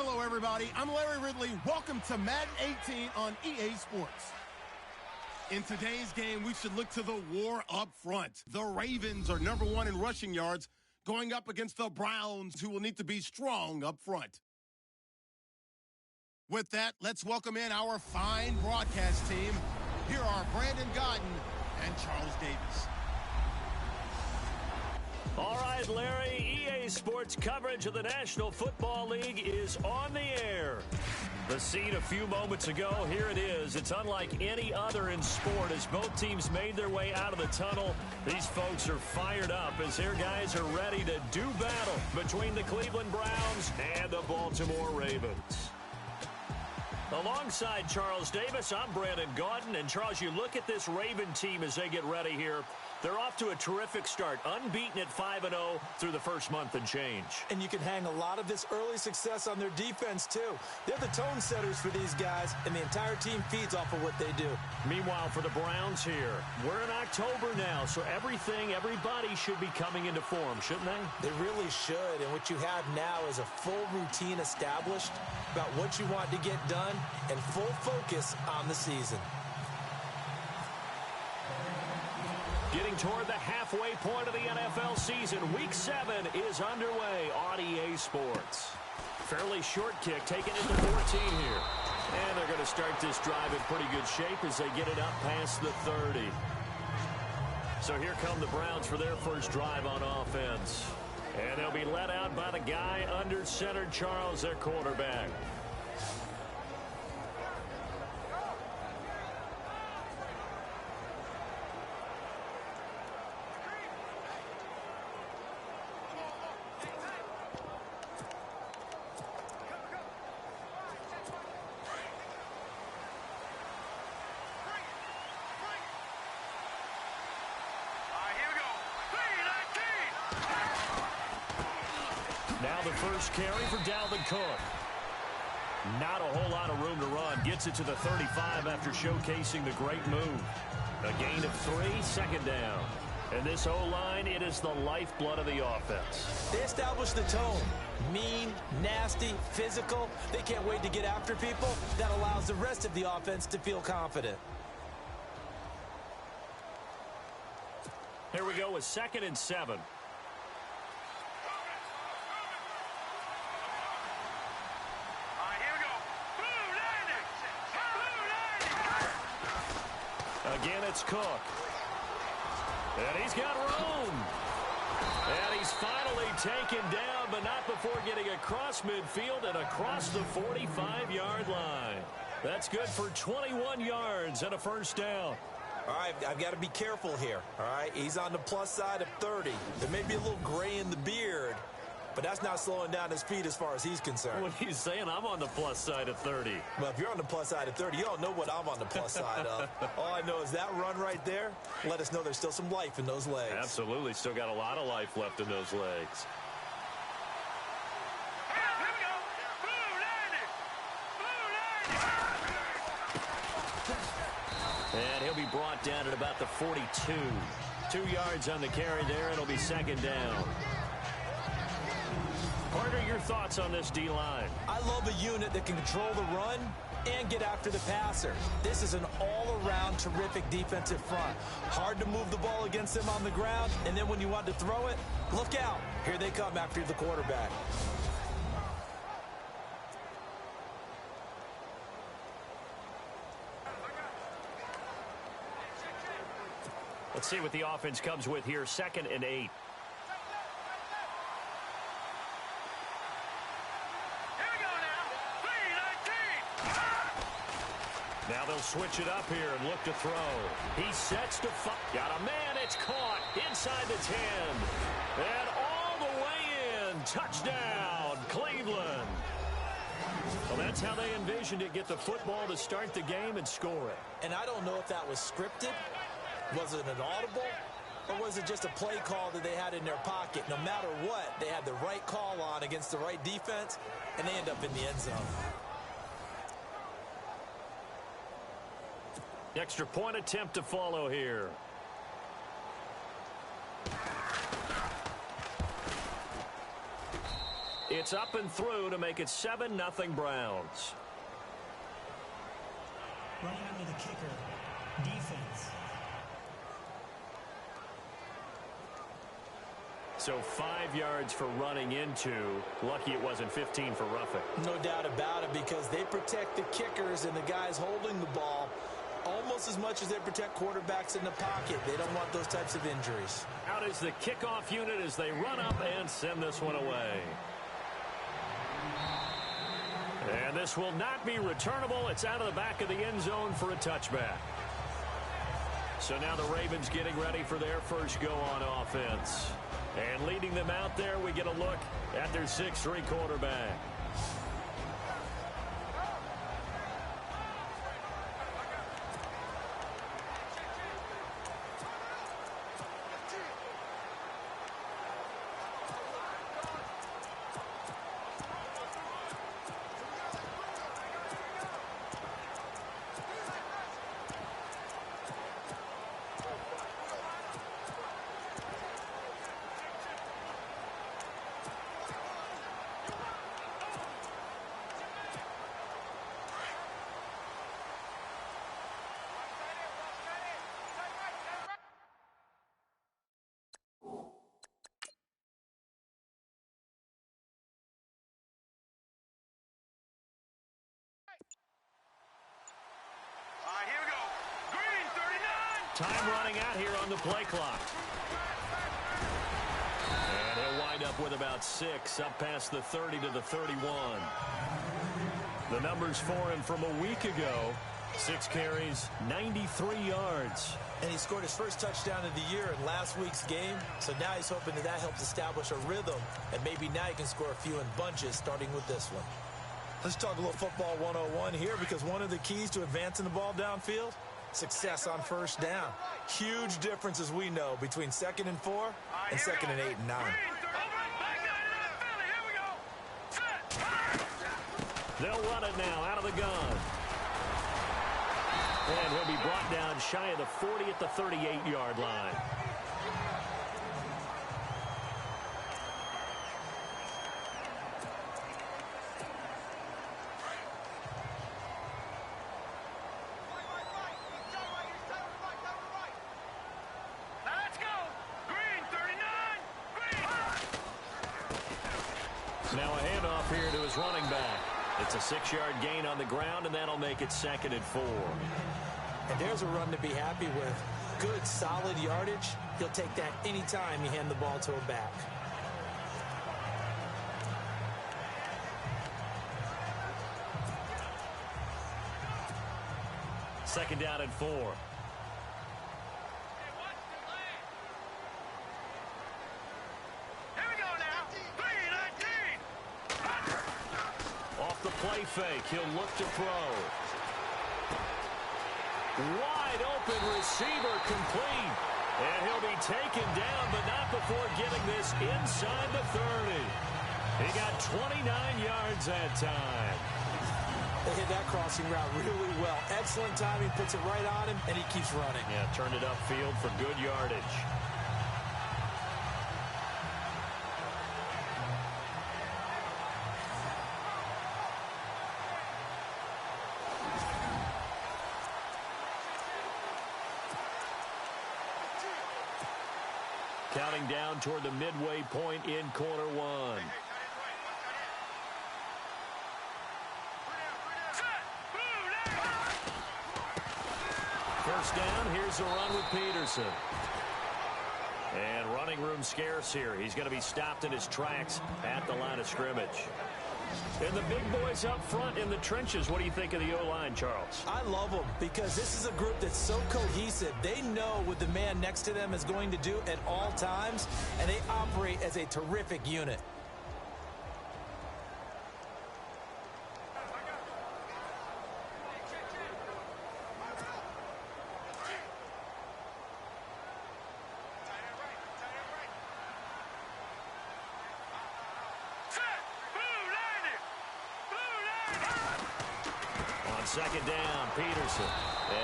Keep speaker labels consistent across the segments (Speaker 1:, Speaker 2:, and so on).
Speaker 1: Hello, everybody. I'm Larry Ridley. Welcome to Madden 18 on EA Sports. In today's game, we should look to the war up front. The Ravens are #1 in rushing yards, going up against the Browns, who will need to be strong up front. With that, let's welcome in our fine broadcast team. Here are Brandon Godden and Charles Davis.
Speaker 2: All right, Larry, EA Sports coverage of the National Football League is on the air. The scene a few moments ago, here it is. It's unlike any other in sport as both teams made their way out of the tunnel. These folks are fired up as their guys are ready to do battle between the Cleveland Browns and the Baltimore Ravens. Alongside Charles Davis, I'm Brandon Gaudin. And, Charles, you look at this Raven team as they get ready here. They're off to a terrific start, unbeaten at 5-0 through the first month and change.
Speaker 3: And you can hang a lot of this early success on their defense, too. They're the tone setters for these guys, and the entire team feeds off of what they do.
Speaker 2: Meanwhile, for the Browns here, we're in October now, so everybody should be coming into form, shouldn't they?
Speaker 3: They really should, and what you have now is a full routine established about what you want to get done and full focus on the season.
Speaker 2: Getting toward the halfway point of the NFL season, Week 7 is underway on EA Sports. Fairly short kick, taking it to 14 here. And they're going to start this drive in pretty good shape as they get it up past the 30. So here come the Browns for their first drive on offense. And they'll be led out by the guy under center, Charles, their quarterback. Now the first carry for Dalvin Cook. Not a whole lot of room to run. Gets it to the 35 after showcasing the great move. A gain of 3, second down. And this O-line, it is the lifeblood of the offense.
Speaker 3: They establish the tone. Mean, nasty, physical. They can't wait to get after people. That allows the rest of the offense to feel confident.
Speaker 2: Here we go with 2nd and 7. Again, it's Cook. And he's got room. And he's finally taken down, but not before getting across midfield and across the 45-yard line. That's good for 21 yards and a first down.
Speaker 3: All right, I've got to be careful here. All right, he's on the plus side of 30. There may be a little gray in the beard, but that's not slowing down his feet as far as he's concerned.
Speaker 2: What are you saying? I'm on the plus side of 30.
Speaker 3: Well, if you're on the plus side of 30, you don't know what I'm on the plus side of. All I know is that run right there let us know there's still some life in those legs.
Speaker 2: Absolutely. Still got a lot of life left in those legs. And he'll be brought down at about the 42. 2 yards on the carry there. It'll be second down. Carter, your thoughts on this D-line?
Speaker 3: I love a unit that can control the run and get after the passer. This is an all-around terrific defensive front. Hard to move the ball against them on the ground, and then when you want to throw it, look out. Here they come after the quarterback.
Speaker 2: Let's see what the offense comes with here. 2nd and 8. Now they'll switch it up here and look to throw. He sets to fire. Got a man. It's caught inside the 10. And all the way in. Touchdown, Cleveland. Well, that's how they envisioned it. Get the football to start the game and score it.
Speaker 3: And I don't know if that was scripted. Was it an audible? Or was it just a play call that they had in their pocket? No matter what, they had the right call on against the right defense, and they end up in the end zone.
Speaker 2: Extra point attempt to follow here. It's up and through to make it 7-0 Browns.
Speaker 4: Running under the kicker. Defense.
Speaker 2: So 5 yards for running into. Lucky it wasn't 15 for roughing.
Speaker 3: No doubt about it, because they protect the kickers and the guys holding the ball almost as much as they protect quarterbacks in the pocket. They don't want those types of injuries.
Speaker 2: Out is the kickoff unit as they run up and send this one away. And this will not be returnable. It's out of the back of the end zone for a touchback. So now the Ravens getting ready for their first go on offense. And leading them out there, we get a look at their 6'3" quarterback.
Speaker 5: Here we go. Green, 39.
Speaker 2: Time running out here on the play clock. And he'll wind up with about 6, up past the 30 to the 31. The numbers for him from a week ago: 6 carries, 93 yards.
Speaker 3: And he scored his first touchdown of the year in last week's game. So now he's hoping that helps establish a rhythm. And maybe now he can score a few in bunches, starting with this one. Let's talk a little football 101 here, because one of the keys to advancing the ball downfield, success on first down. Huge difference, as we know, between 2nd and 4 and 2nd and 8 and 9.
Speaker 2: They'll run it now out of the gun. And he'll be brought down shy of the 40 at the 38-yard line. Now a handoff here to his running back. It's a 6-yard gain on the ground, and that'll make it 2nd and 4.
Speaker 3: And there's a run to be happy with. Good, solid yardage. He'll take that anytime you hand the ball to a back.
Speaker 2: Second down and 4. Play fake. He'll look to throw. Wide open receiver, complete. And he'll be taken down, but not before getting this inside the 30. He got 29 yards that time.
Speaker 3: They hit that crossing route really well. Excellent timing, puts it right on him, and he keeps running.
Speaker 2: Yeah, turned it upfield for good yardage. Counting down toward the midway point in quarter 1. First down, here's a run with Peterson. And running room scarce here. He's going to be stopped in his tracks at the line of scrimmage. And the big boys up front in the trenches, what do you think of the O-line, Charles?
Speaker 3: I love them, because this is a group that's so cohesive. They know what the man next to them is going to do at all times, and they operate as a terrific unit.
Speaker 2: Second down, Peterson.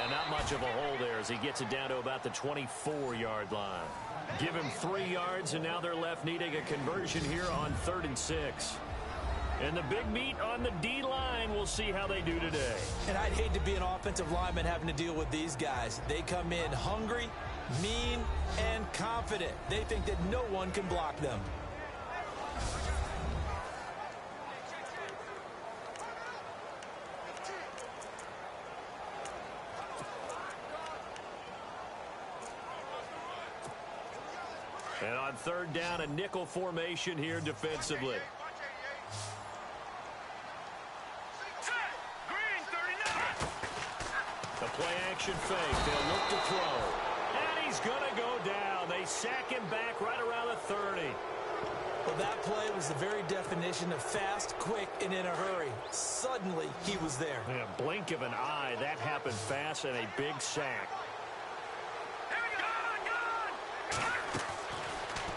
Speaker 2: And not much of a hole there as he gets it down to about the 24-yard line. Give him 3 yards, and now they're left needing a conversion here on 3rd and 6. And the big meat on the D-line, we'll see how they do today.
Speaker 3: And I'd hate to be an offensive lineman having to deal with these guys. They come in hungry, mean, and confident. They think that no one can block them.
Speaker 2: And on third down, a nickel formation here defensively. The play action fake. They'll look to throw. And he's going to go down. They sack him back right around the 30.
Speaker 3: Well, that play was the very definition of fast, quick, and in a hurry. Suddenly, he was there.
Speaker 2: In a blink of an eye, that happened fast and a big sack.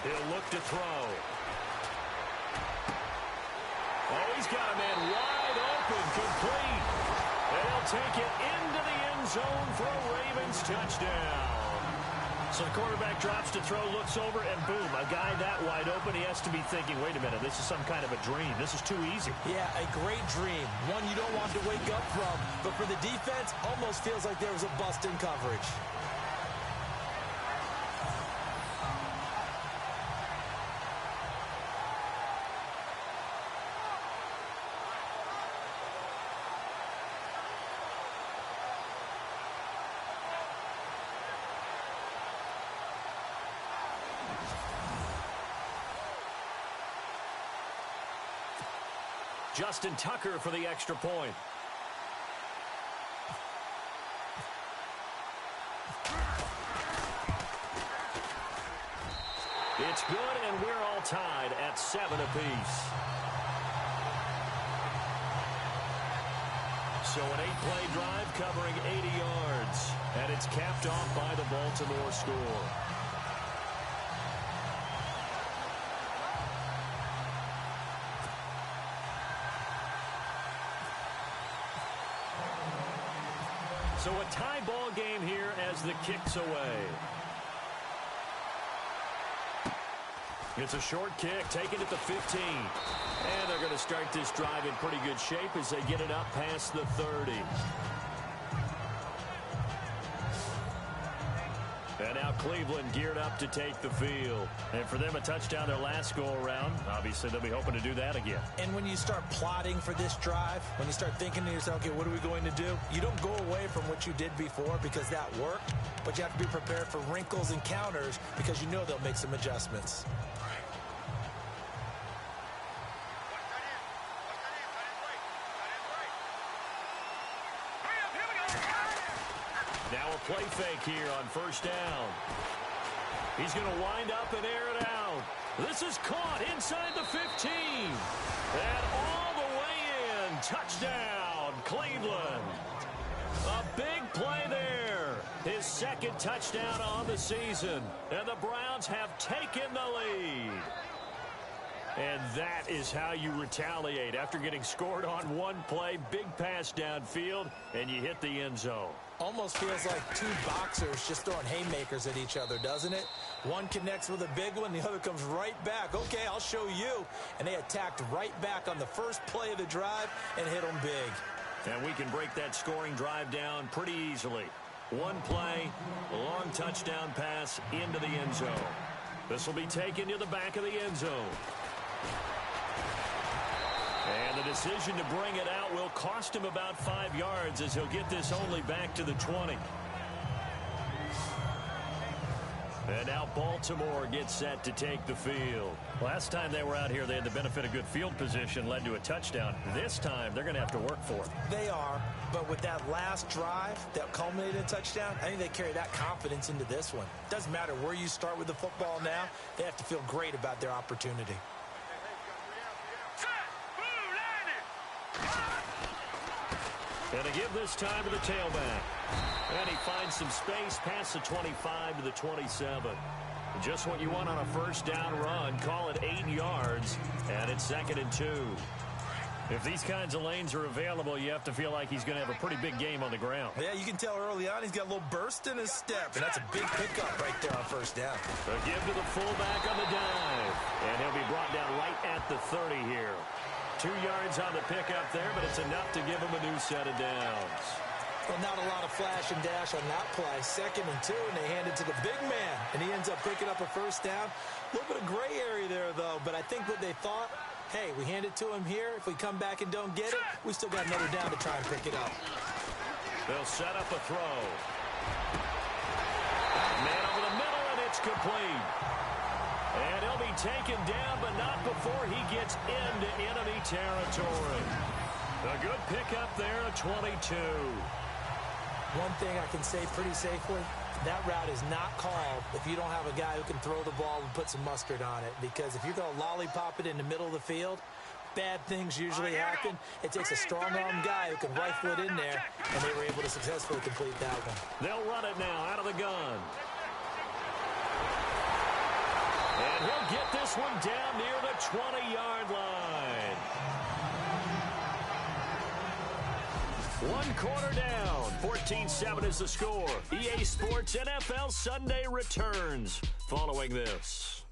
Speaker 2: He'll look to throw. Oh, he's got a man wide open, complete. And he'll take it into the end zone for a Ravens touchdown. So the quarterback drops to throw, looks over, and boom, a guy that wide open, he has to be thinking, wait a minute, this is some kind of a dream. This is too easy.
Speaker 3: Yeah, a great dream. One you don't want to wake up from. But for the defense, almost feels like there was a bust in coverage.
Speaker 2: Justin Tucker for the extra point. It's good, and we're all tied at 7 apiece. So an 8-play drive covering 80 yards, and it's capped off by the Baltimore score. So a tie ball game here as the kick's away. It's a short kick, taken at the 15. And they're going to start this drive in pretty good shape as they get it up past the 30. And now Cleveland geared up to take the field. And for them, a touchdown their last go-around. Obviously, they'll be hoping to do that again.
Speaker 3: And when you start plotting for this drive, when you start thinking to yourself, okay, what are we going to do? You don't go away from what you did before because that worked. But you have to be prepared for wrinkles and counters because you know they'll make some adjustments.
Speaker 2: Now a play fake here on first down. He's going to wind up and air it out. This is caught inside the 15. And all the way in. Touchdown, Cleveland. A big play there. His second touchdown on the season. And the Browns have taken the lead. And that is how you retaliate after getting scored on one play. Big pass downfield, and you hit the end zone.
Speaker 3: Almost feels like two boxers just throwing haymakers at each other, doesn't it? One connects with a big one, the other comes right back. Okay, I'll show you. And they attacked right back on the first play of the drive and hit them big.
Speaker 2: And we can break that scoring drive down pretty easily. One play, a long touchdown pass into the end zone. This will be taken to the back of the end zone. And the decision to bring it out will cost him about 5 yards as he'll get this only back to the 20. And now Baltimore gets set to take the field. Last time they were out here, they had the benefit of good field position, led to a touchdown. This time, they're going to have to work for it.
Speaker 3: They are, but with that last drive that culminated in a touchdown, I think they carry that confidence into this one. Doesn't matter where you start with the football now, they have to feel great about their opportunity.
Speaker 2: And to give this time to the tailback. And he finds some space past the 25 to the 27. Just what you want on a first down run. Call it 8 yards. And it's 2nd and 2. If these kinds of lanes are available, you have to feel like he's going to have a pretty big game on the ground.
Speaker 3: Yeah, you can tell early on he's got a little burst in his step. And that's a big pickup right there on first down.
Speaker 2: A give to the fullback on the dive. And he'll be brought down right at the 30 here. 2 yards on the pickup there, but it's enough to give him a new set of downs.
Speaker 3: Well, not a lot of flash and dash on that play. 2nd and 2, and they hand it to the big man, and he ends up picking up a first down. A little bit of gray area there, though, but I think what they thought, hey, we hand it to him here. If we come back and don't get it, we still got another down to try and pick it up.
Speaker 2: They'll set up a throw. Man over the middle, and it's complete. And he'll be taken down, but not before he gets into enemy territory. A good pickup there at 22.
Speaker 3: One thing I can say pretty safely, that route is not called if you don't have a guy who can throw the ball and put some mustard on it. Because if you're going to lollipop it in the middle of the field, bad things usually happen. It takes a strong-arm guy who can rifle it in there, and they were able to successfully complete that one.
Speaker 2: They'll run it now out of the gun. And he'll get this one down near the 20-yard line. 1 quarter down. 14-7 is the score. EA Sports NFL Sunday returns following this.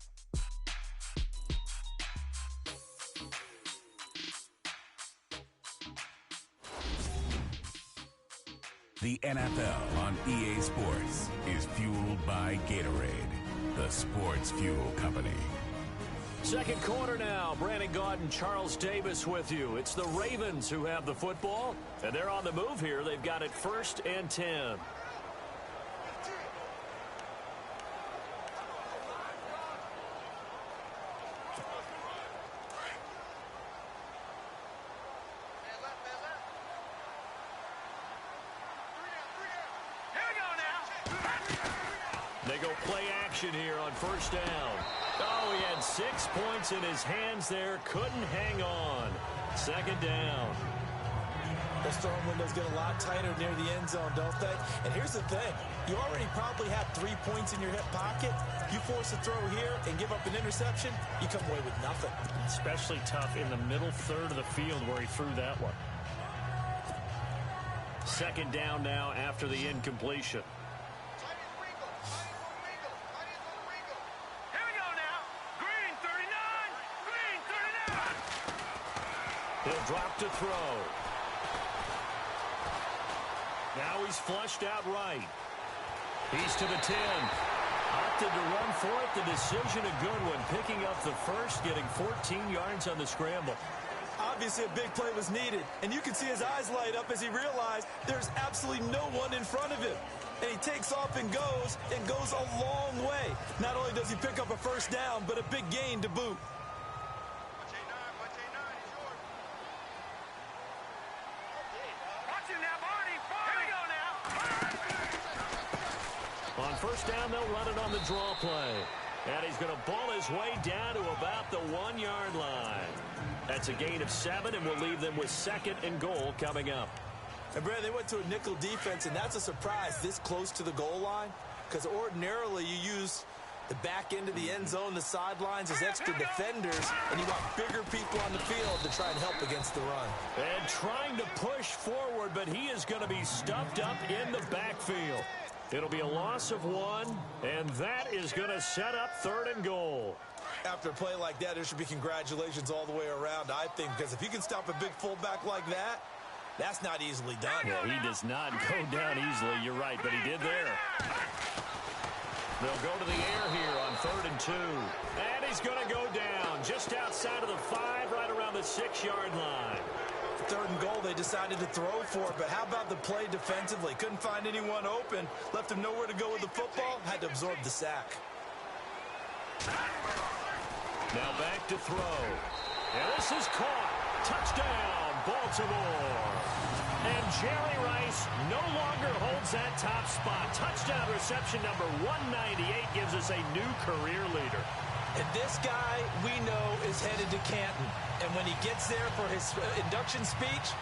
Speaker 6: The NFL on EA Sports is fueled by Gatorade, the sports fuel company.
Speaker 2: 2nd quarter now. Brandon Gaudin, Charles Davis with you. It's the Ravens who have the football, and they're on the move here. They've got it 1st and 10. They go play action here on 1st down. Oh, he had 6 points in his hands there. Couldn't hang on. 2nd down.
Speaker 3: Those throwing windows get a lot tighter near the end zone, don't they? And here's the thing. You already probably have 3 points in your hip pocket. You force a throw here and give up an interception, you come away with nothing.
Speaker 7: Especially tough in the middle third of the field where he threw that one.
Speaker 2: 2nd down now after the incompletion. He'll drop to throw. Now he's flushed out right. He's to the 10. Opted to run for it. The decision a good one. Picking up the first, getting 14 yards on the scramble.
Speaker 3: Obviously, a big play was needed. And you can see his eyes light up as he realized there's absolutely no one in front of him. And he takes off and goes a long way. Not only does he pick up a first down, but a big gain to boot.
Speaker 2: On 1st down, they'll run it on the draw play. And he's going to ball his way down to about the 1-yard line. That's a gain of 7, and we'll leave them with 2nd and goal coming up.
Speaker 3: And, Brad, they went to a nickel defense, and that's a surprise this close to the goal line. Because ordinarily you use the back end of the end zone, the sidelines as extra defenders, and you want bigger people on the field to try and help against the run.
Speaker 2: And trying to push forward, but he is going to be stuffed up in the backfield. It'll be a loss of 1, and that is going to set up 3rd and goal.
Speaker 3: After a play like that, there should be congratulations all the way around, I think, because if you can stop a big fullback like that, that's not easily done.
Speaker 2: Well, he does not go down easily, you're right, but he did there. They'll go to the air here on 3rd and 2. And he's going to go down just outside of the 5, right around the 6-yard line.
Speaker 3: 3rd and goal, they decided to throw for it, but how about the play defensively? Couldn't find anyone open, left him nowhere to go with the football, had to absorb the sack.
Speaker 2: Now back to throw. And this is caught. Touchdown, Baltimore. And Jerry Rice no longer holds that top spot. Touchdown reception number 198 gives us a new career leader.
Speaker 3: And this guy, we know, is headed to Canton. And when he gets there for his induction speech,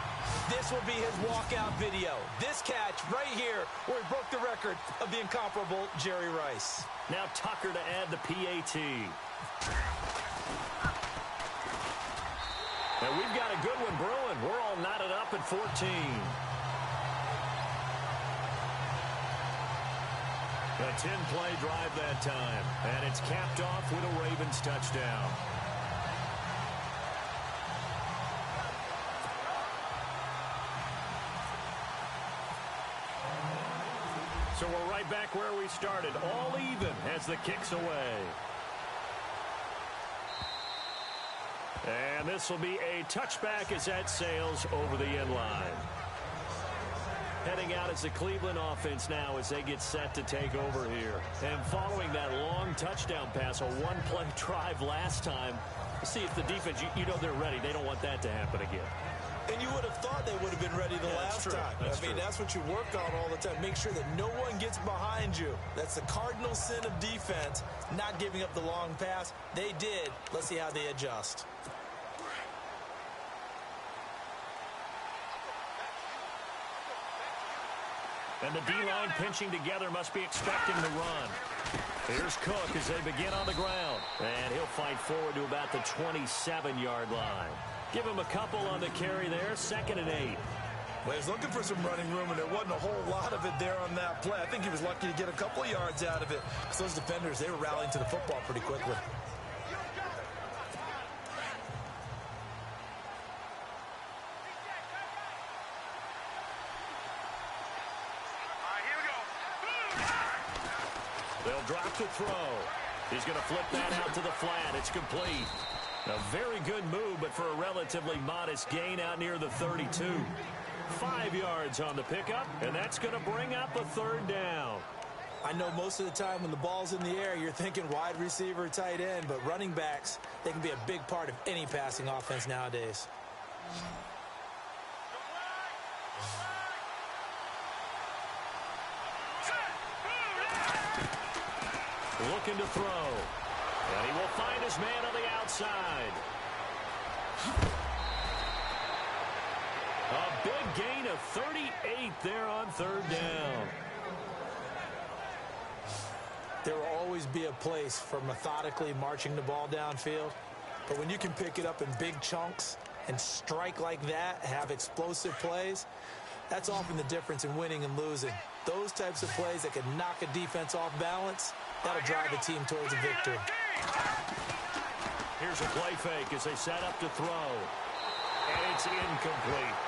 Speaker 3: this will be his walkout video. This catch right here where he broke the record of the incomparable Jerry Rice.
Speaker 2: Now Tucker to add the PAT. And we've got a good one brewing. We're all knotted up at 14. A 10-play drive that time. And it's capped off with a Ravens touchdown. back where we started, all even as the kick's away. And this will be a touchback as that sails over the end line. Heading out as the Cleveland offense now as they get set to take over here. And following that long touchdown pass, a one-play drive last time, see if the defense, you know they're ready. They don't want that to happen again.
Speaker 3: And you would have thought they would have been ready the last time. I mean, that's what you work on all the time. Make sure that no one gets behind you. That's the cardinal sin of defense, not giving up the long pass. They did. Let's see how they adjust.
Speaker 2: And the D-line pinching together, must be expecting the run. Here's Cook as they begin on the ground. And he'll fight forward to about the 27-yard line. Give him a couple on the carry there, 2nd and 8.
Speaker 3: Well, he was looking for some running room, and there wasn't a whole lot of it there on that play. I think he was lucky to get a couple of yards out of it. Because those defenders, they were rallying to the football pretty quickly.
Speaker 2: They'll drop to throw. He's going to flip that out to the flat. It's complete. A very good move, but for a relatively modest gain out near the 32. 5 yards on the pickup, and that's going to bring up a 3rd down.
Speaker 3: I know most of the time when the ball's in the air, you're thinking wide receiver, tight end, but running backs, they can be a big part of any passing offense nowadays.
Speaker 2: Looking to throw. And he will find his man on the outside. A big gain of 38 there on 3rd down.
Speaker 3: There will always be a place for methodically marching the ball downfield. But when you can pick it up in big chunks and strike like that, have explosive plays, that's often the difference in winning and losing. Those types of plays that can knock a defense off balance, that'll drive a team towards a victory.
Speaker 2: Here's a play fake as they set up to throw. And it's incomplete.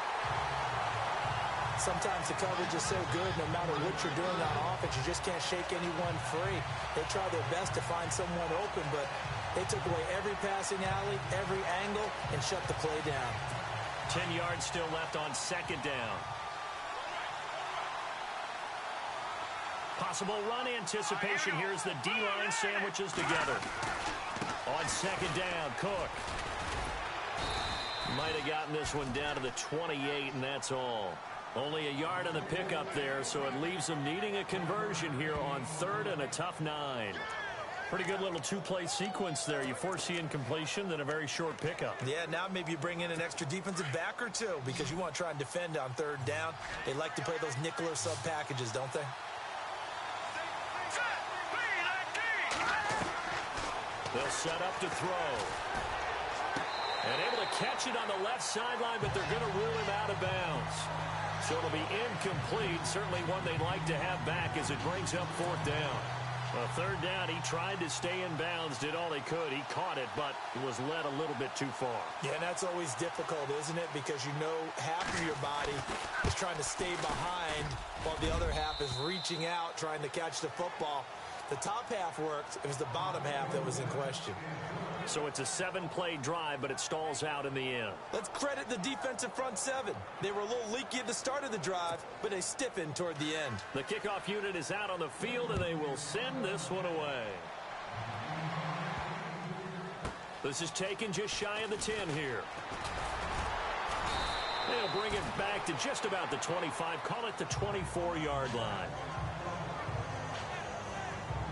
Speaker 3: Sometimes the coverage is so good, no matter what you're doing on offense, you just can't shake anyone free. They try their best to find someone open, but they took away every passing alley, every angle, and shut the play down.
Speaker 2: 10 yards still left on 2nd down. Possible run anticipation here as the D-line sandwiches together. On 2nd down, Cook. Might have gotten this one down to the 28, and that's all. Only a yard on the pickup there, so it leaves them needing a conversion here on 3rd and a tough 9. Pretty good little 2-play sequence there. You foresee incompletion, then a very short pickup.
Speaker 3: Yeah, now maybe you bring in an extra defensive back or two because you want to try and defend on 3rd down. They like to play those nickel or sub packages, don't they?
Speaker 2: They'll set up to throw. And able to catch it on the left sideline, but they're going to rule him out of bounds. So it'll be incomplete. Certainly one they'd like to have back as it brings up 4th down. Well, 3rd down, he tried to stay in bounds, did all he could. He caught it, but it was led a little bit too far.
Speaker 3: Yeah, and that's always difficult, isn't it? Because you know half of your body is trying to stay behind while the other half is reaching out, trying to catch the football. The top half worked. It was the bottom half that was in question.
Speaker 2: So it's a 7-play drive, but it stalls out in the end.
Speaker 3: Let's credit the defensive front 7. They were a little leaky at the start of the drive, but they stiffened toward the end.
Speaker 2: The kickoff unit is out on the field, and they will send this one away. This is taken just shy of the 10 here. They'll bring it back to just about the 25. Call it the 24-yard line.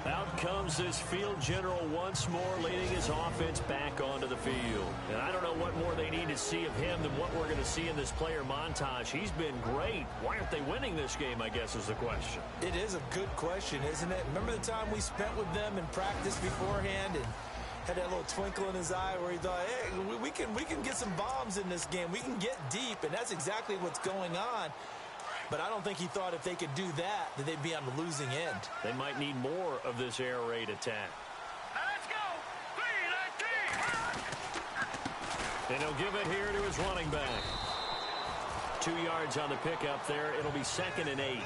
Speaker 2: Out comes this field general once more, leading his offense back onto the field. And I don't know what more they need to see of him than what we're going to see in this player montage. He's been great. Why aren't they winning this game, I guess, is the question.
Speaker 3: It is a good question, isn't it? Remember the time we spent with them in practice beforehand and had that little twinkle in his eye where he thought, hey, we can get some bombs in this game. We can get deep, and that's exactly what's going on. But I don't think he thought if they could do that they'd be on the losing end.
Speaker 2: They might need more of this air raid attack.
Speaker 5: Let's go! 3-19!
Speaker 2: And he'll give it here to his running back. 2 yards on the pickup there. It'll be 2nd and 8.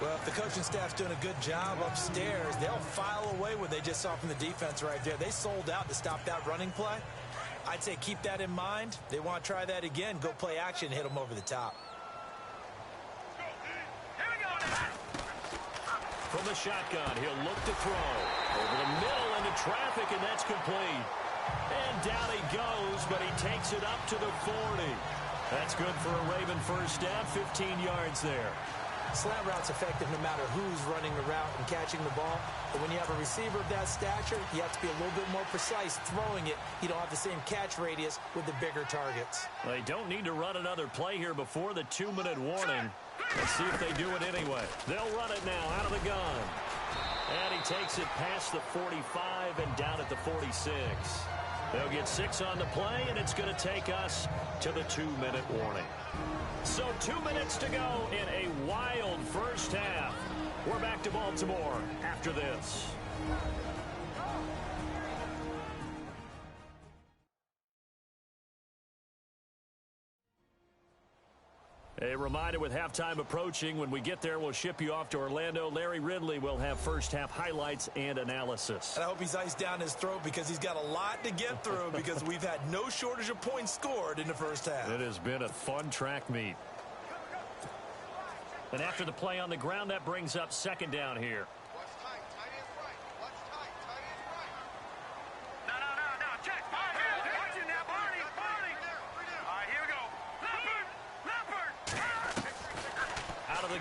Speaker 3: Well, if the coaching staff's doing a good job upstairs, they'll file away what they just saw from the defense right there. They sold out to stop that running play. I'd say keep that in mind. They want to try that again. Go play action, hit them over the top.
Speaker 2: From the shotgun, he'll look to throw. Over the middle into traffic, and that's complete. And down he goes, but he takes it up to the 40. That's good for a Raven first down, 15 yards there.
Speaker 3: Slant route's effective no matter who's running the route and catching the ball. But when you have a receiver of that stature, you have to be a little bit more precise throwing it. You don't have the same catch radius with the bigger targets.
Speaker 2: They don't need to run another play here before the 2-minute warning. Let's see if they do it anyway. They'll run it now out of the gun. And he takes it past the 45 and down at the 46. They'll get 6 on the play, and it's going to take us to the 2-minute warning. So 2 minutes to go in a wild first half. We're back to Baltimore after this. A reminder with halftime approaching, when we get there, we'll ship you off to Orlando. Larry Ridley will have first-half highlights and analysis.
Speaker 3: And I hope he's iced down his throat because he's got a lot to get through because we've had no shortage of points scored in the first half.
Speaker 2: It has been a fun track meet. And after the play on the ground, that brings up second down here.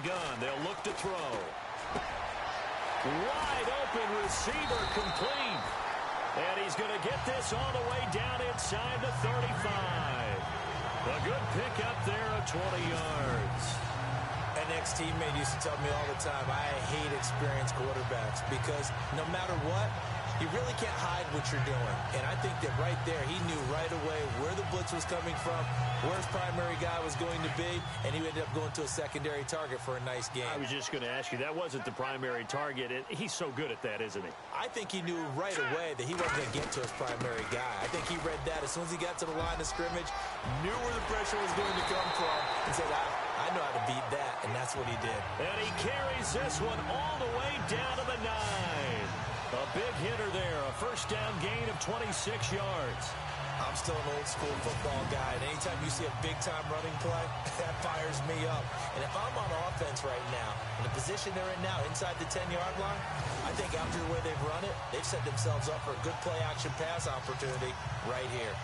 Speaker 2: Gun. They'll look to throw. Wide open receiver complete. And he's going to get this all the way down inside the 35. A good pickup there of 20 yards.
Speaker 3: An ex-teammate used to tell me all the time, I hate experienced quarterbacks because no matter what, you really can't hide what you're doing. And I think that right there, he knew right away where the blitz was coming from, where his primary guy was going to be, and he ended up going to a secondary target for a nice game.
Speaker 2: I was just going to ask you, that wasn't the primary target. He's so good at that, isn't he?
Speaker 3: I think he knew right away that he wasn't going to get to his primary guy. I think he read that as soon as he got to the line of scrimmage, knew where the pressure was going to come from, and said, I know how to beat that, and that's what he did.
Speaker 2: And he carries this one all the way down to the 9. A big hitter there, a first down gain of 26 yards.
Speaker 3: I'm still an old-school football guy, and anytime you see a big-time running play, that fires me up. And if I'm on offense right now, in the position they're in now, inside the 10-yard line, I think after the way they've run it, they've set themselves up for a good play-action pass opportunity right here.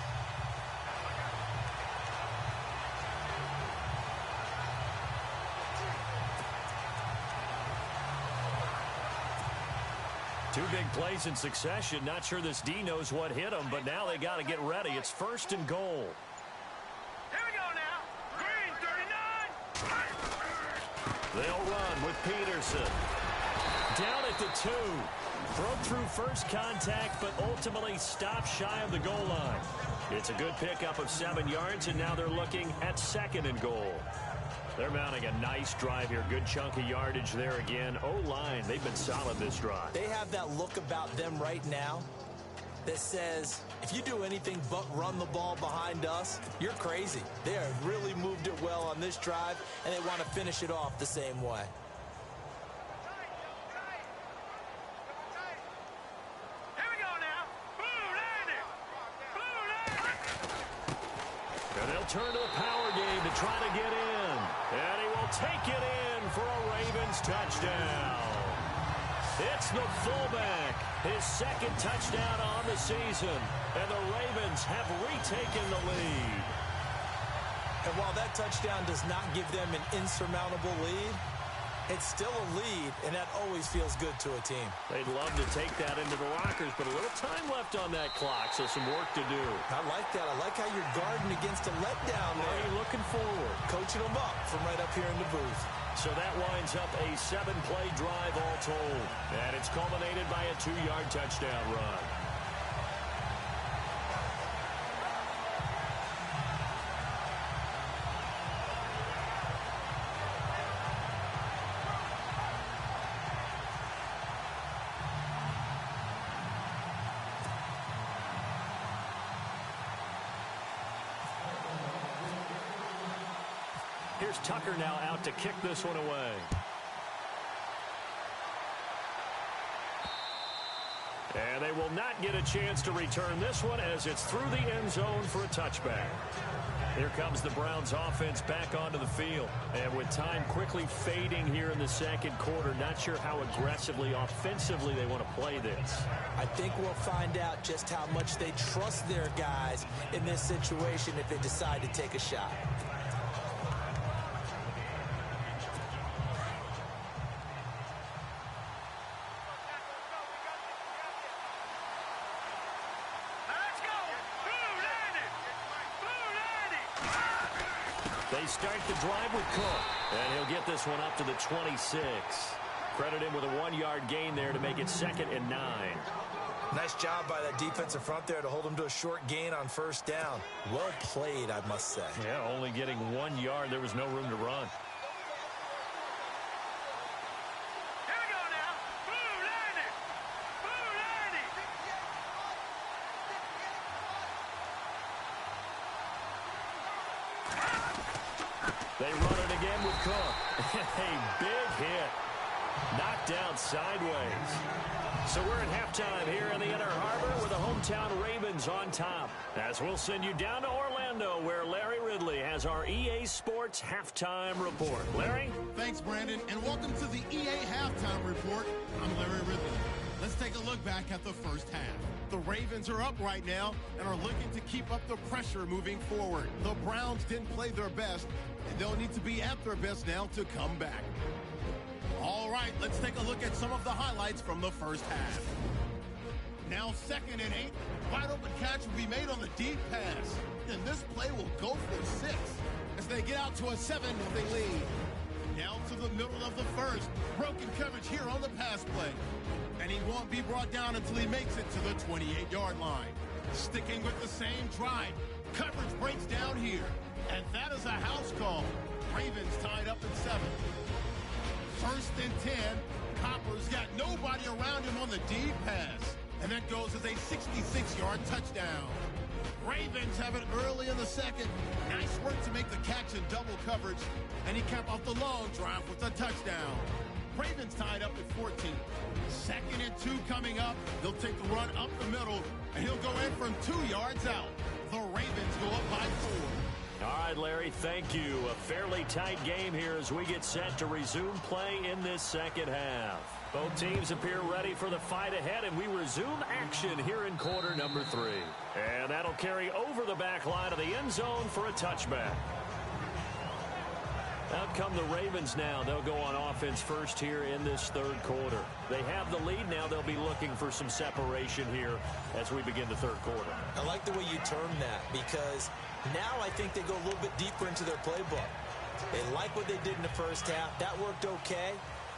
Speaker 2: Two big plays in succession. Not sure this D knows what hit him, but now they got to get ready. It's first and goal.
Speaker 5: Here we go now. Green 39.
Speaker 2: They'll run with Peterson. Down at the 2. Broke through first contact, but ultimately stopped shy of the goal line. It's a good pickup of 7 yards, and now they're looking at second and goal. They're mounting a nice drive here. Good chunk of yardage there again. O-line, they've been solid this drive.
Speaker 3: They have that look about them right now that says, if you do anything but run the ball behind us, you're crazy. They have really moved it well on this drive, and they want to finish it off the same way.
Speaker 5: Here we go now. Blue landing. Blue landing.
Speaker 2: And they'll turn to the power game to try to get in. And he will take it in for a Ravens touchdown. It's the fullback, his second touchdown on the season. And the Ravens have retaken the lead.
Speaker 3: And while that touchdown does not give them an insurmountable lead, it's still a lead, and that always feels good to a team.
Speaker 2: They'd love to take that into the lockers, but a little time left on that clock, so some work to do.
Speaker 3: I like that. I like how you're guarding against a letdown there.
Speaker 2: Are you looking forward?
Speaker 3: Coaching them up from right up here in the booth.
Speaker 2: So that winds up a 7-play drive all told. And it's culminated by a 2-yard touchdown run. Here's Tucker now out to kick this one away. And they will not get a chance to return this one as it's through the end zone for a touchback. Here comes the Browns offense back onto the field. And with time quickly fading here in the second quarter, not sure how aggressively, offensively they want to play this.
Speaker 3: I think we'll find out just how much they trust their guys in this situation if they decide to take a shot.
Speaker 2: They start the drive with Cook, and he'll get this one up to the 26. Credit him with a 1-yard gain there to make it 2nd and 9.
Speaker 3: Nice job by that defensive front there to hold him to a short gain on first down. Well played, I must say.
Speaker 2: Yeah, only getting 1 yard. There was no room to run. They run it again with Cook. A big hit. Knocked down sideways. So we're at halftime here in the Inner Harbor with the hometown Ravens on top. As we'll send you down to Orlando where Larry Ridley has our EA Sports Halftime Report. Larry?
Speaker 1: Thanks, Brandon, and welcome to the EA Halftime Report. I'm Larry Ridley. Let's take a look back at the first half. The Ravens are up right now and are looking to keep up the pressure moving forward. The Browns didn't play their best, and they'll need to be at their best now to come back. All right, let's take a look at some of the highlights from the first half. Now 2nd and 8. Wide open catch will be made on the deep pass. And this play will go for 6 as they get out to a 7-0 lead. Down to the middle of the first. Broken coverage here on the pass play. And he won't be brought down until he makes it to the 28-yard line. Sticking with the same drive. Coverage breaks down here. And that is a house call. Ravens tied up at 7. 1st and 10. Copper's got nobody around him on the deep pass. And that goes as a 66-yard touchdown. Ravens have it early in the second. Nice work to make the catch in double coverage. And he capped off the long drive with a touchdown. Ravens tied up at 14. 2nd and 2 coming up. He'll take the run up the middle, and he'll go in from 2 yards out. The Ravens go up by 4.
Speaker 2: All right, Larry, thank you. A fairly tight game here as we get set to resume play in this second half. Both teams appear ready for the fight ahead, and we resume action here in quarter number 3. And that'll carry over the back line of the end zone for a touchback. Out come the Ravens now. They'll go on offense first here in this third quarter. They have the lead now. They'll be looking for some separation here as we begin the third quarter.
Speaker 3: I like the way you term that because now I think they go a little bit deeper into their playbook. They like what they did in the first half. That worked okay.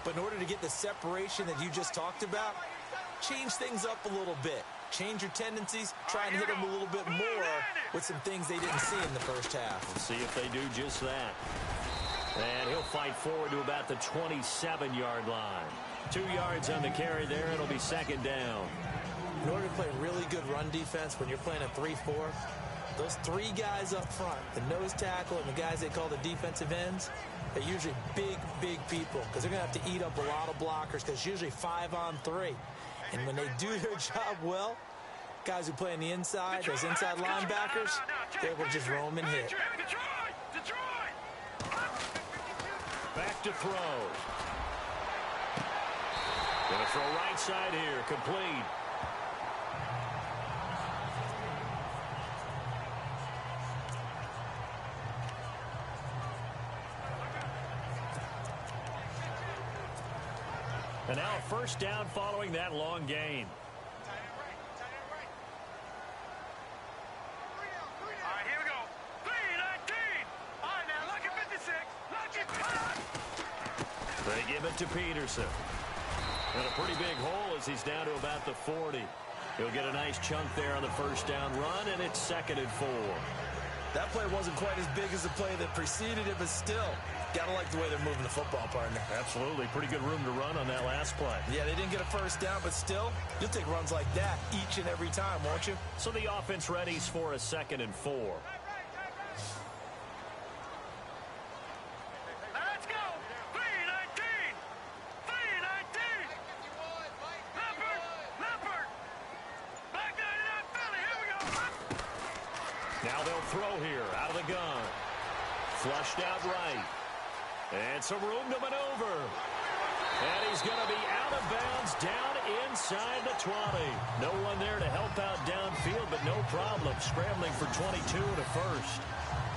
Speaker 3: But in order to get the separation that you just talked about, change things up a little bit. Change your tendencies. Try and hit them a little bit more with some things they didn't see in the first half.
Speaker 2: We'll see if they do just that. And he'll fight forward to about the 27-yard line. 2 yards on the carry there. It'll be 2nd down.
Speaker 3: In order to play really good run defense when you're playing a 3-4, those 3 guys up front, the nose tackle and the guys they call the defensive ends, they're usually big, big people because they're going to have to eat up a lot of blockers because it's usually 5-on-3. And when they do their job well, guys who play on the inside, those inside linebackers, they're able to just roam and hit.
Speaker 2: Back to throw. Gonna throw right side here, complete. And now a first down following that long gain.
Speaker 5: All right, here we go. 3-19. All right, now, look at 56.
Speaker 2: They give it to Peterson. And a pretty big hole as he's down to about the 40. He'll get a nice chunk there on the first down run, and it's 2nd and 4.
Speaker 3: That play wasn't quite as big as the play that preceded it, but still, gotta like the way they're moving the football, partner.
Speaker 2: Absolutely. Pretty good room to run on that last play.
Speaker 3: Yeah, they didn't get a first down, but still, you'll take runs like that each and every time, won't you?
Speaker 2: So the offense readies for a 2nd and 4.
Speaker 5: Let's go. 3-19. 3-19. Leopard.
Speaker 2: Now they'll throw here out of the gun. Flushed out right. And some room to maneuver. And he's going to be out of bounds down inside the 20. No one there to help out downfield, but no problem. Scrambling for 22 and a first.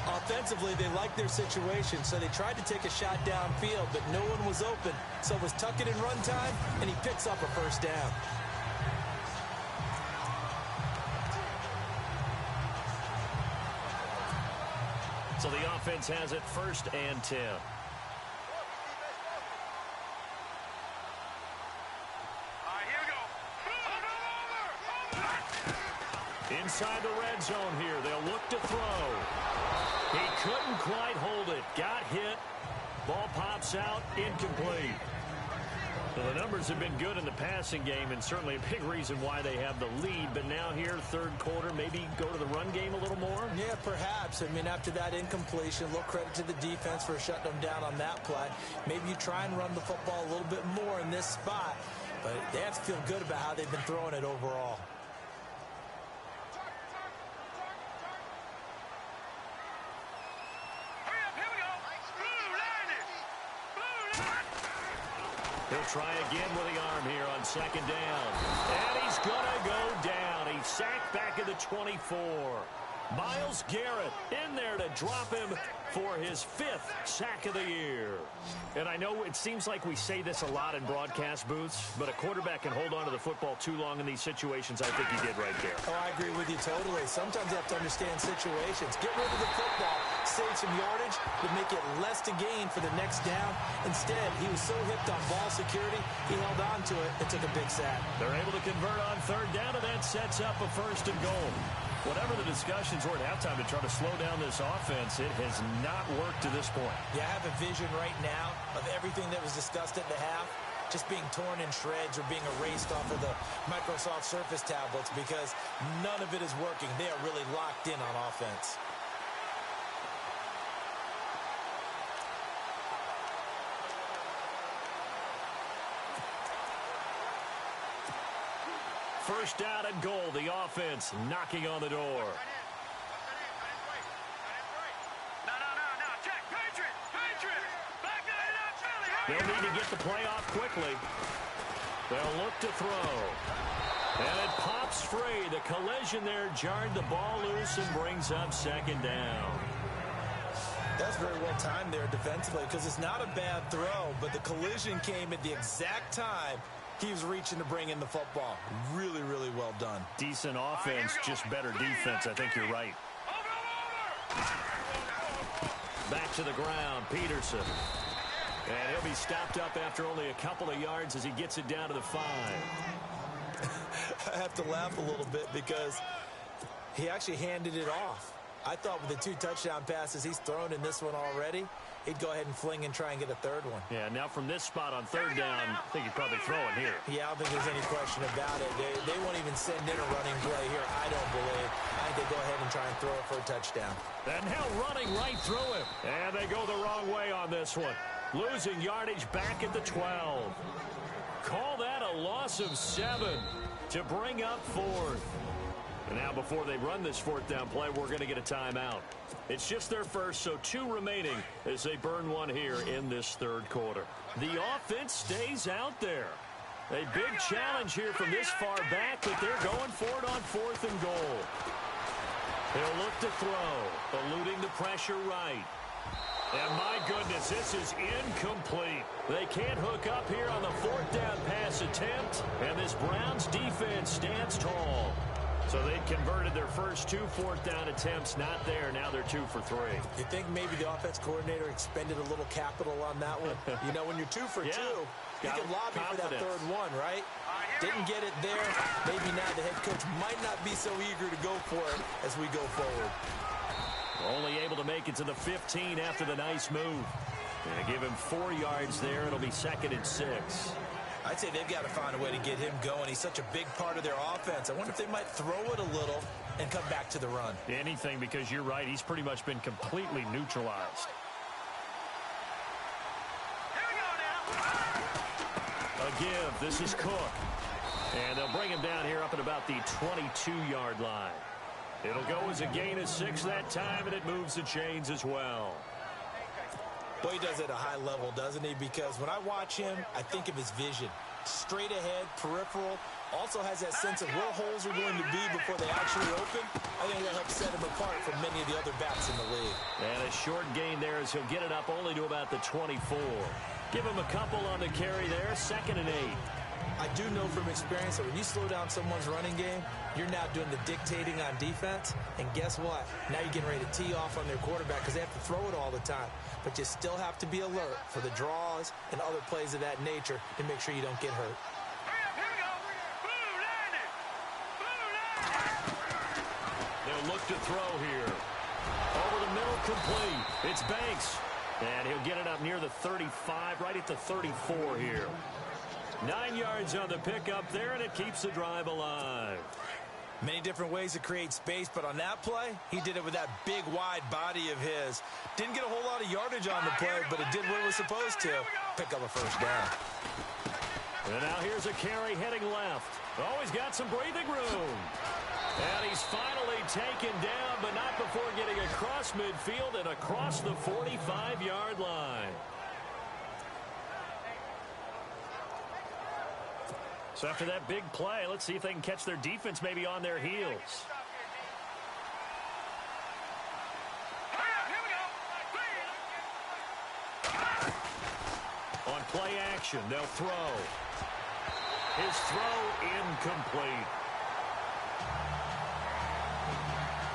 Speaker 3: Offensively, they liked their situation, so they tried to take a shot downfield, but no one was open. So it was tuck it in run time, and he picks up a first down.
Speaker 2: So the offense has it 1st and 10. Inside the red zone here. They'll look to throw. He couldn't quite hold it. Got hit. Ball pops out. Incomplete. Well, the numbers have been good in the passing game, and certainly a big reason why they have the lead. But now here, 3rd quarter, maybe go to the run game a little more?
Speaker 3: Yeah, perhaps. I mean, after that incompletion, a little credit to the defense for shutting them down on that play. Maybe you try and run the football a little bit more in this spot. But they have to feel good about how they've been throwing it overall.
Speaker 2: He'll try again with the arm here on 2nd down. And he's going to go down. He's sacked back at the 24. Myles Garrett in there to drop him for his 5th sack of the year. And I know it seems like we say this a lot in broadcast booths, but a quarterback can hold on to the football too long in these situations. I think he did right there.
Speaker 3: Oh, I agree with you totally. Sometimes you have to understand situations. Get rid of the football, save some yardage, but make it less to gain for the next down. Instead, he was so hipped on ball security, he held on to it and took a big sack.
Speaker 2: They're able to convert on 3rd down, and that sets up a 1st and goal. Whatever the discussions were at halftime to try to slow down this offense, it has not worked to this point.
Speaker 3: Yeah, I have a vision right now of everything that was discussed at the half just being torn in shreds or being erased off of the Microsoft Surface tablets because none of it is working. They are really locked in on offense.
Speaker 2: First down and goal. The offense knocking on the door. They'll need to get the play off quickly. They'll look to throw. And it pops free. The collision there jarred the ball loose and brings up 2nd down.
Speaker 3: That's very well timed there defensively because it's not a bad throw, but the collision came at the exact time he was reaching to bring in the football. Really, really well done.
Speaker 2: Decent offense, just better defense. I think you're right. Back to the ground, Peterson. And he'll be stopped up after only a couple of yards as he gets it down to the 5.
Speaker 3: I have to laugh a little bit because he actually handed it off. I thought with the 2 touchdown passes he's thrown in this one already, he'd go ahead and fling and try and get a 3rd one.
Speaker 2: Yeah, now from this spot on 3rd down, I think he'd probably throw it here.
Speaker 3: Yeah, I don't think there's any question about it. They won't even send in a running play here, I don't believe. I think they go ahead and try and throw it for a touchdown.
Speaker 2: And now running right through him. And they go the wrong way on this one. Losing yardage back at the 12. Call that a loss of 7 to bring up 4th. And now before they run this 4th down play, we're going to get a timeout. It's just their first, so 2 remaining as they burn one here in this 3rd quarter. The offense stays out there. A big challenge here from this far back, but they're going for it on 4th and goal. He'll look to throw, eluding the pressure right. And my goodness, this is incomplete. They can't hook up here on the 4th down pass attempt, and this Browns defense stands tall. So they converted their first 2 4th down attempts. Not there. Now they're 2 for 3.
Speaker 3: You think maybe the offense coordinator expended a little capital on that one? You know, when you're 2 for 2, you can lobby for that 3rd one, right? Didn't get it there. Maybe now the head coach might not be so eager to go for it as we go forward.
Speaker 2: Only able to make it to the 15 after the nice move. And give him 4 yards there. It'll be 2nd and 6.
Speaker 3: I'd say they've got to find a way to get him going. He's such a big part of their offense. I wonder if they might throw it a little and come back to the run.
Speaker 2: Anything, because you're right. He's pretty much been completely neutralized.
Speaker 5: Here we go now.
Speaker 2: A give. This is Cook. And they'll bring him down here up at about the 22-yard line. It'll go as a gain of 6 that time, and it moves the chains as well.
Speaker 3: Well, he does it at a high level, doesn't he? Because when I watch him, I think of his vision. Straight ahead, peripheral. Also has that sense of where holes are going to be before they actually open. I think that helps set him apart from many of the other backs in the league.
Speaker 2: And a short gain there as he'll get it up only to about the 24. Give him a couple on the carry there, 2nd and 8.
Speaker 3: I do know from experience that when you slow down someone's running game, you're now doing the dictating on defense. And guess what? Now you're getting ready to tee off on their quarterback because they have to throw it all the time. But you still have to be alert for the draws and other plays of that nature to make sure you don't get hurt.
Speaker 2: They'll look to throw here. Over the middle, complete. It's Banks. And he'll get it up near the 35, right at the 34 here. 9 yards on the pickup there, and it keeps the drive alive.
Speaker 3: Many different ways to create space, but on that play, he did it with that big, wide body of his. Didn't get a whole lot of yardage on the play, but it did what it was supposed to. Pick up a first down.
Speaker 2: And now here's a carry heading left. Oh, he's got some breathing room. And he's finally taken down, but not before getting across midfield and across the 45-yard line. So after that big play, let's see if they can catch their defense maybe on their heels. On play action, they'll throw. His throw incomplete.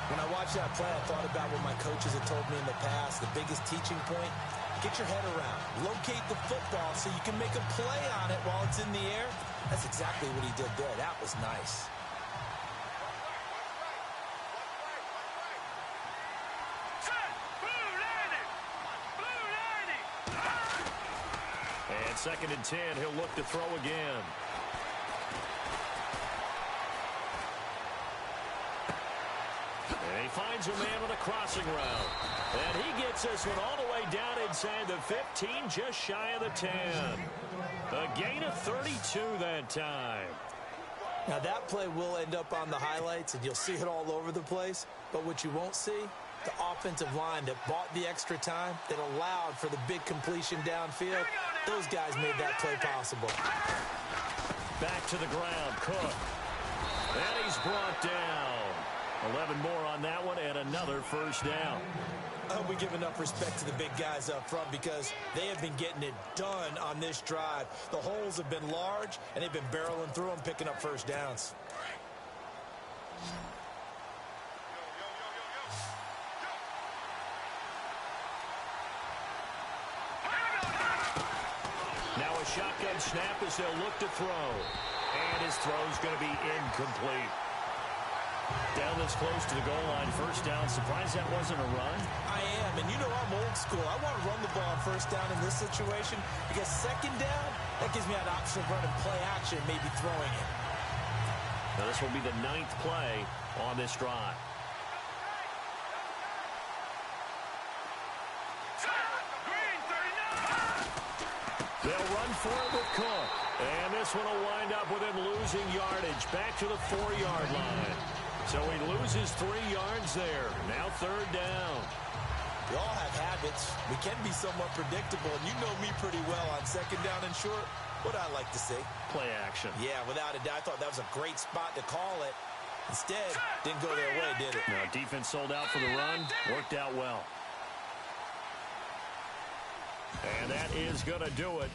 Speaker 3: When I watched that play, I thought about what my coaches had told me in the past. The biggest teaching point, get your head around. Locate the football so you can make a play on it while it's in the air. That's exactly what he did there. That was nice.
Speaker 2: And 2nd and 10, he'll look to throw again. And he finds a man with a crossing route. And he gets this one all the way down inside the 15, just shy of the 10. A gain of 32 that time.
Speaker 3: Now that play will end up on the highlights, and you'll see it all over the place. But what you won't see, the offensive line that bought the extra time, that allowed for the big completion downfield, those guys made that play possible.
Speaker 2: Back to the ground, Cook. And he's brought down. 11 more on that one, and another first down.
Speaker 3: I hope we give enough respect to the big guys up front because they have been getting it done on this drive. The holes have been large, and they've been barreling through them, picking up first downs.
Speaker 2: Now a shotgun snap as they'll look to throw. And his throw's going to be incomplete. Down this close to the goal line, first down. Surprised that wasn't a run?
Speaker 3: I am, and you know I'm old school. I want to run the ball on first down in this situation because 2nd down, that gives me an option of running play action, maybe throwing it.
Speaker 2: Now this will be the 9th play on this drive. They'll run for it with Cook. And this one will wind up with him losing yardage back to the 4-yard line. So he loses 3 yards there. Now 3rd down.
Speaker 3: We all have habits. We can be somewhat predictable, and you know me pretty well on 2nd down and short. What I like to see.
Speaker 2: Play action.
Speaker 3: Yeah, without a doubt. I thought that was a great spot to call it. Instead, didn't go their way, did it?
Speaker 2: Now defense sold out for the run. Worked out well. And that is going to do it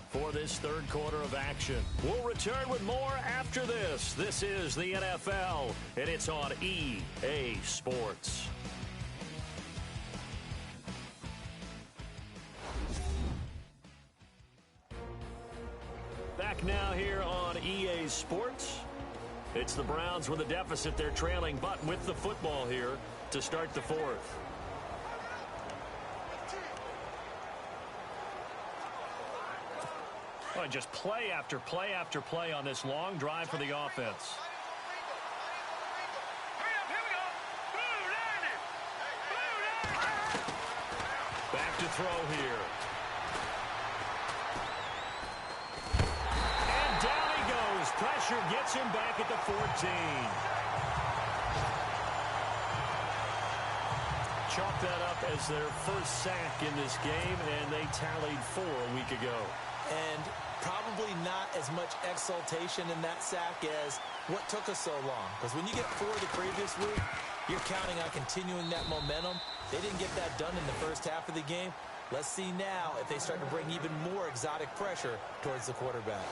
Speaker 2: for this 3rd quarter of action. We'll return with more after this. This is the NFL, and it's on EA Sports. Back now here on EA Sports. It's the Browns with a deficit. They're trailing, but with the football here to start the 4th. Oh, just play after play after play on this long drive for the offense. Back to throw here. And down he goes. Pressure gets him back at the 14. chalk that up as their first sack in this game, and they tallied 4 a week ago.
Speaker 3: And probably not as much exultation in that sack as what took us so long. Because when you get 4 the previous week, you're counting on continuing that momentum. They didn't get that done in the first half of the game. Let's see now if they start to bring even more exotic pressure towards the quarterback.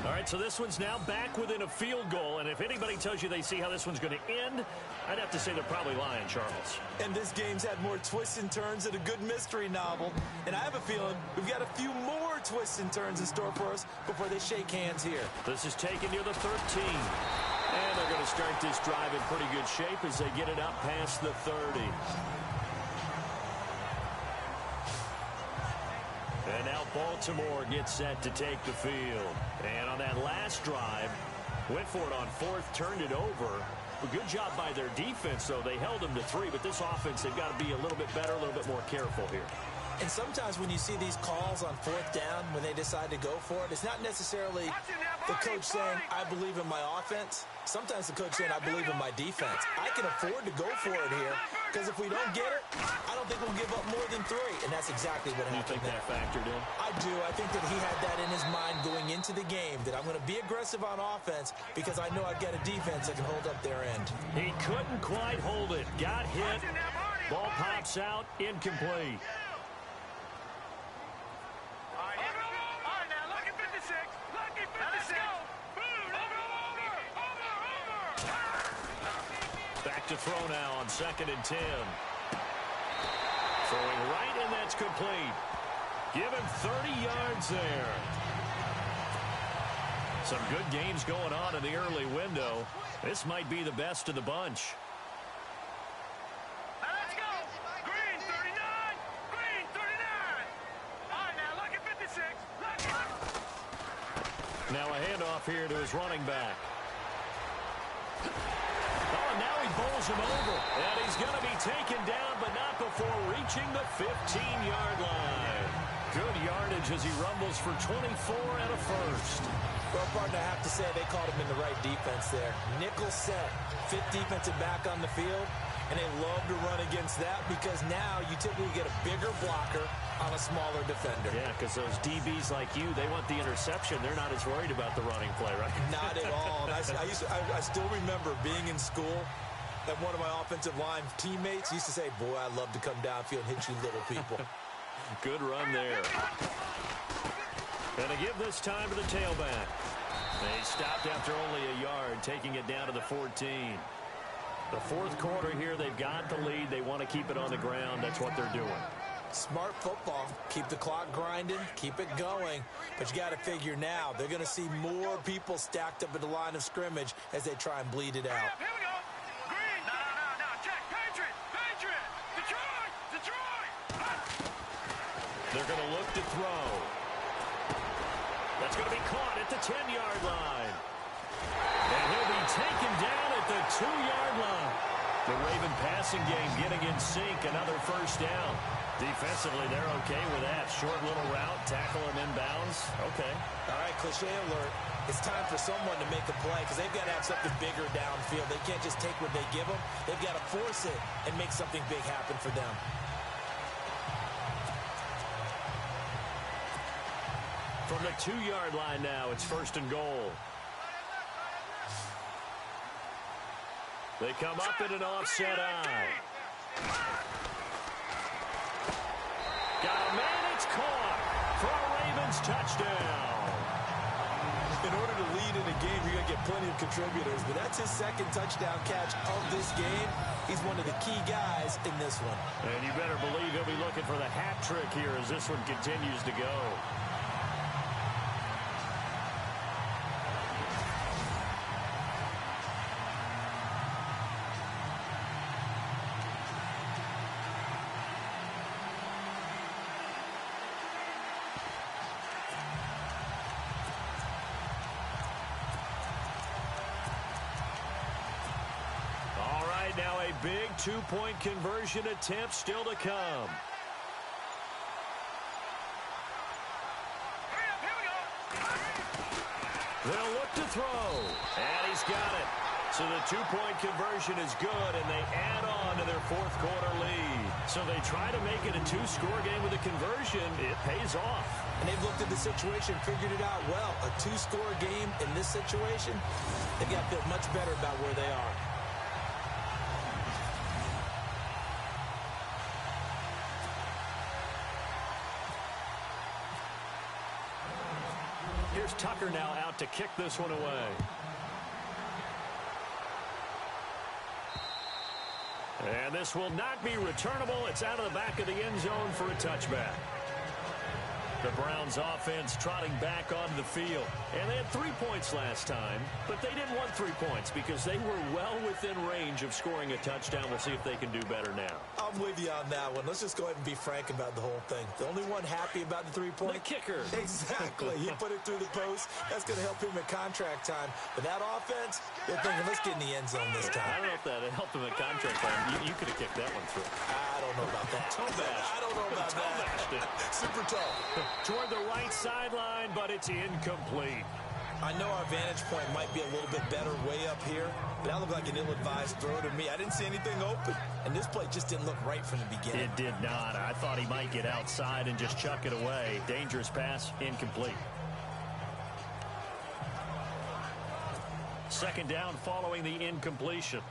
Speaker 2: All right, so this one's now back within a field goal, and if anybody tells you they see how this one's going to end, I'd have to say they're probably lying, Charles.
Speaker 3: And this game's had more twists and turns than a good mystery novel. And I have a feeling we've got a few more twists and turns in store for us before they shake hands here.
Speaker 2: This is taken near the 13. And they're going to start this drive in pretty good shape as they get it up past the 30. And now Baltimore gets set to take the field. And on that last drive, went for it on 4th, turned it over. A good job by their defense, though. They held them to 3, but this offense, they've got to be a little bit better, a little bit more careful here.
Speaker 3: And sometimes when you see these calls on 4th down, when they decide to go for it, it's not necessarily the coach saying, I believe in my offense. Sometimes the coach saying, I believe in my defense. I can afford to go for it here, because if we don't get it, I don't think we'll give up more than 3. And that's exactly what happened.
Speaker 2: You think that factored in?
Speaker 3: I do. I think that he had that in his mind going into the game, that I'm going to be aggressive on offense because I know I've got a defense that can hold up their end.
Speaker 2: He couldn't quite hold it. Got hit. Ball pops out. Incomplete. Back to throw now on 2nd and 10. Throwing right, and that's complete. Give him 30 yards there. Some good games going on in the early window. This might be the best of the bunch.
Speaker 5: Let's go. Green 39. Green 39. All right, now look at 56. Look.
Speaker 2: Now a handoff here to his running back. Oh, now he bowls him over. And he's going to be taken down, but not before reaching the 15-yard line. Good yardage as he rumbles for 24 and a first.
Speaker 3: Well, partner, I have to say they called him in the right defense there. Nickel set, 5th defensive back on the field, and they love to run against that because now you typically get a bigger blocker on a smaller defender.
Speaker 2: Yeah, because those DBs like you, they want the interception. They're not as worried about the running play, right?
Speaker 3: Not at all. And I still remember being in school, and one of my offensive line teammates used to say, boy, I love to come downfield and hit you little people.
Speaker 2: Good run there. And to give this time to the tailback. They stopped after only a yard, taking it down to the 14. The 4th quarter here, they've got the lead. They want to keep it on the ground. That's what they're doing.
Speaker 3: Smart football. Keep the clock grinding. Keep it going. But you got to figure now, they're going to see more people stacked up at the line of scrimmage as they try and bleed it out.
Speaker 5: Here we go. Green. No. Check. Patriot. Detroit.
Speaker 2: They're going to look to throw. That's going to be caught at the 10-yard line. And he'll be taken down at the 2-yard line. The Raven passing game getting in sync. Another first down. Defensively, they're okay with that. Short little route, tackle him inbounds. Okay.
Speaker 3: All right, cliche alert. It's time for someone to make a play because they've got to have something bigger downfield. They can't just take what they give them. They've got to force it and make something big happen for them.
Speaker 2: From the 2-yard line now, it's 1st and goal. They come up in an offset eye. Got a man, it's caught for a Ravens touchdown.
Speaker 3: In order to lead in a game, you're going to get plenty of contributors, but that's his 2nd touchdown catch of this game. He's one of the key guys in this one.
Speaker 2: And you better believe he'll be looking for the hat trick here as this one continues to go. Now a big 2-point conversion attempt still to come. They'll look to throw. And he's got it. So the two-point conversion is good, and they add on to their fourth quarter lead. So they try to make it a two-score game with a conversion. It pays off.
Speaker 3: And they've looked at the situation, figured it out well. A two-score game in this situation, they've got to feel much better about where they are.
Speaker 2: Here's Tucker now out to kick this one away. And this will not be returnable. It's out of the back of the end zone for a touchback. The Browns offense trotting back onto the field. And they had 3 points last time, but they didn't want 3 points because they were well within range of scoring a touchdown. We'll see if they can do better now.
Speaker 3: I'm with you on that one. Let's just go ahead and be frank about the whole thing. The only one happy about the 3-point?
Speaker 2: The kicker.
Speaker 3: Exactly. He put it through the post. That's going to help him at contract time. But that offense, they're thinking, let's get in the end zone this time.
Speaker 2: I don't know if that helped him at contract time. You could have kicked that one through.
Speaker 3: I don't know about that. I don't know about that. Super tough.
Speaker 2: Toward the right sideline, but it's incomplete.
Speaker 3: I know our vantage point might be a little bit better way up here, but that looked like an ill-advised throw to me. I didn't see anything open, and this play just didn't look right from the beginning.
Speaker 2: It did not. I thought he might get outside and just chuck it away. Dangerous pass, incomplete. Second down following the incompletion.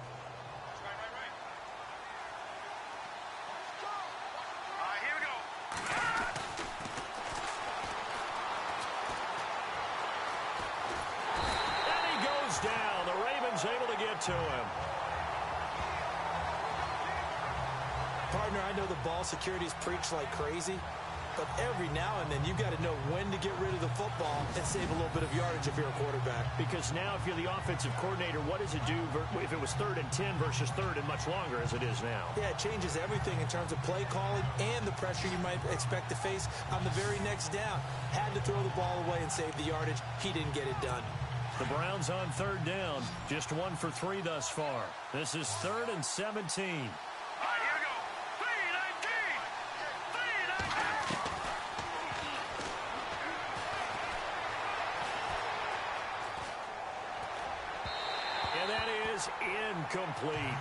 Speaker 2: Down. The Ravens able to get to him.
Speaker 3: Partner, I know the ball security is preached like crazy, but every now and then you've got to know when to get rid of the football and save a little bit of yardage if you're a quarterback.
Speaker 2: Because now if you're the offensive coordinator, what does it do if it was 3rd and 10 versus 3rd and much longer as it is now?
Speaker 3: Yeah, it changes everything in terms of play calling and the pressure you might expect to face on the very next down. Had to throw the ball away and save the yardage. He didn't get it done.
Speaker 2: The Browns on 3rd down. Just 1 for 3 thus far. This is 3rd and 17.
Speaker 5: All right, here we go. 3-19. 3-19.
Speaker 2: And that is incomplete.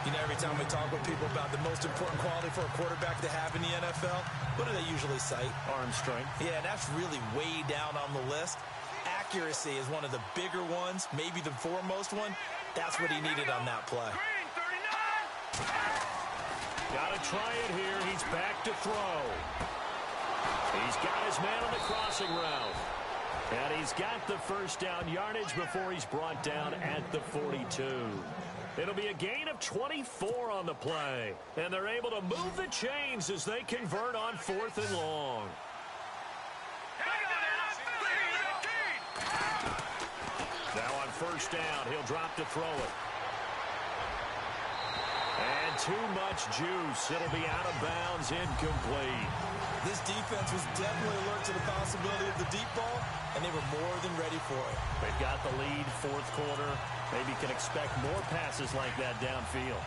Speaker 3: You know, every time we talk with people about the most important quality for a quarterback to have in the NFL, what do they usually cite?
Speaker 2: Arm strength.
Speaker 3: Yeah, and that's really way down on the list. Accuracy is one of the bigger ones, maybe the foremost one. That's what he needed on that play.
Speaker 5: Green, 39.
Speaker 2: Got to try it here. He's back to throw. He's got his man on the crossing route. And he's got the first down yardage before he's brought down at the 42. It'll be a gain of 24 on the play. And they're able to move the chains as they convert on 4th and long. Now on first down, he'll drop to throw it. And too much juice. It'll be out of bounds, incomplete.
Speaker 3: This defense was definitely alert to the possibility of the deep ball, and they were more than ready for it.
Speaker 2: They've got the lead, 4th quarter. Maybe can expect more passes like that downfield.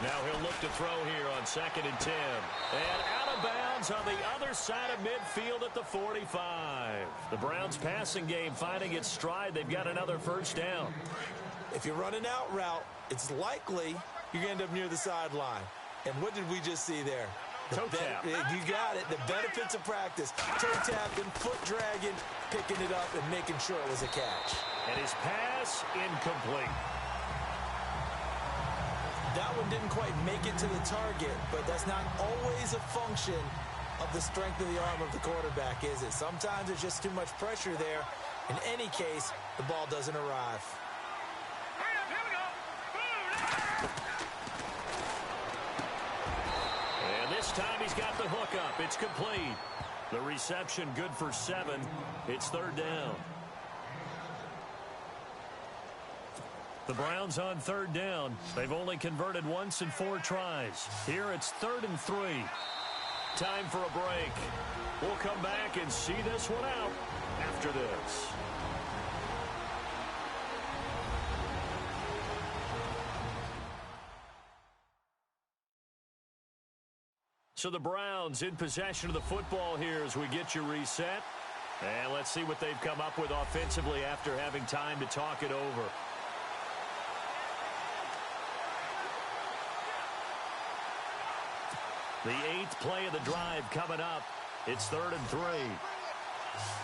Speaker 2: Now he'll look to throw here on 2nd and 10. And out of bounds on the other side of midfield at the 45. The Browns passing game finding its stride. They've got another first down.
Speaker 3: If you run an out route, it's likely you're going to end up near the sideline. And what did we just see there?
Speaker 2: Toe tap.
Speaker 3: You got it. The benefits of practice. Toe tapping, foot dragging, picking it up, and making sure it was a catch.
Speaker 2: And his pass incomplete.
Speaker 3: That one didn't quite make it to the target, but that's not always a function of the strength of the arm of the quarterback, is it? Sometimes there's just too much pressure there. In any case, the ball doesn't arrive.
Speaker 2: And this time he's got the hook up. It's complete. The reception good for 7. It's 3rd down. The Browns on 3rd down. They've only converted once in 4 tries. Here it's 3rd and 3. Time for a break. We'll come back and see this one out after this. So the Browns in possession of the football here as we get you reset. And let's see what they've come up with offensively after having time to talk it over. The 8th play of the drive coming up. It's 3rd and 3.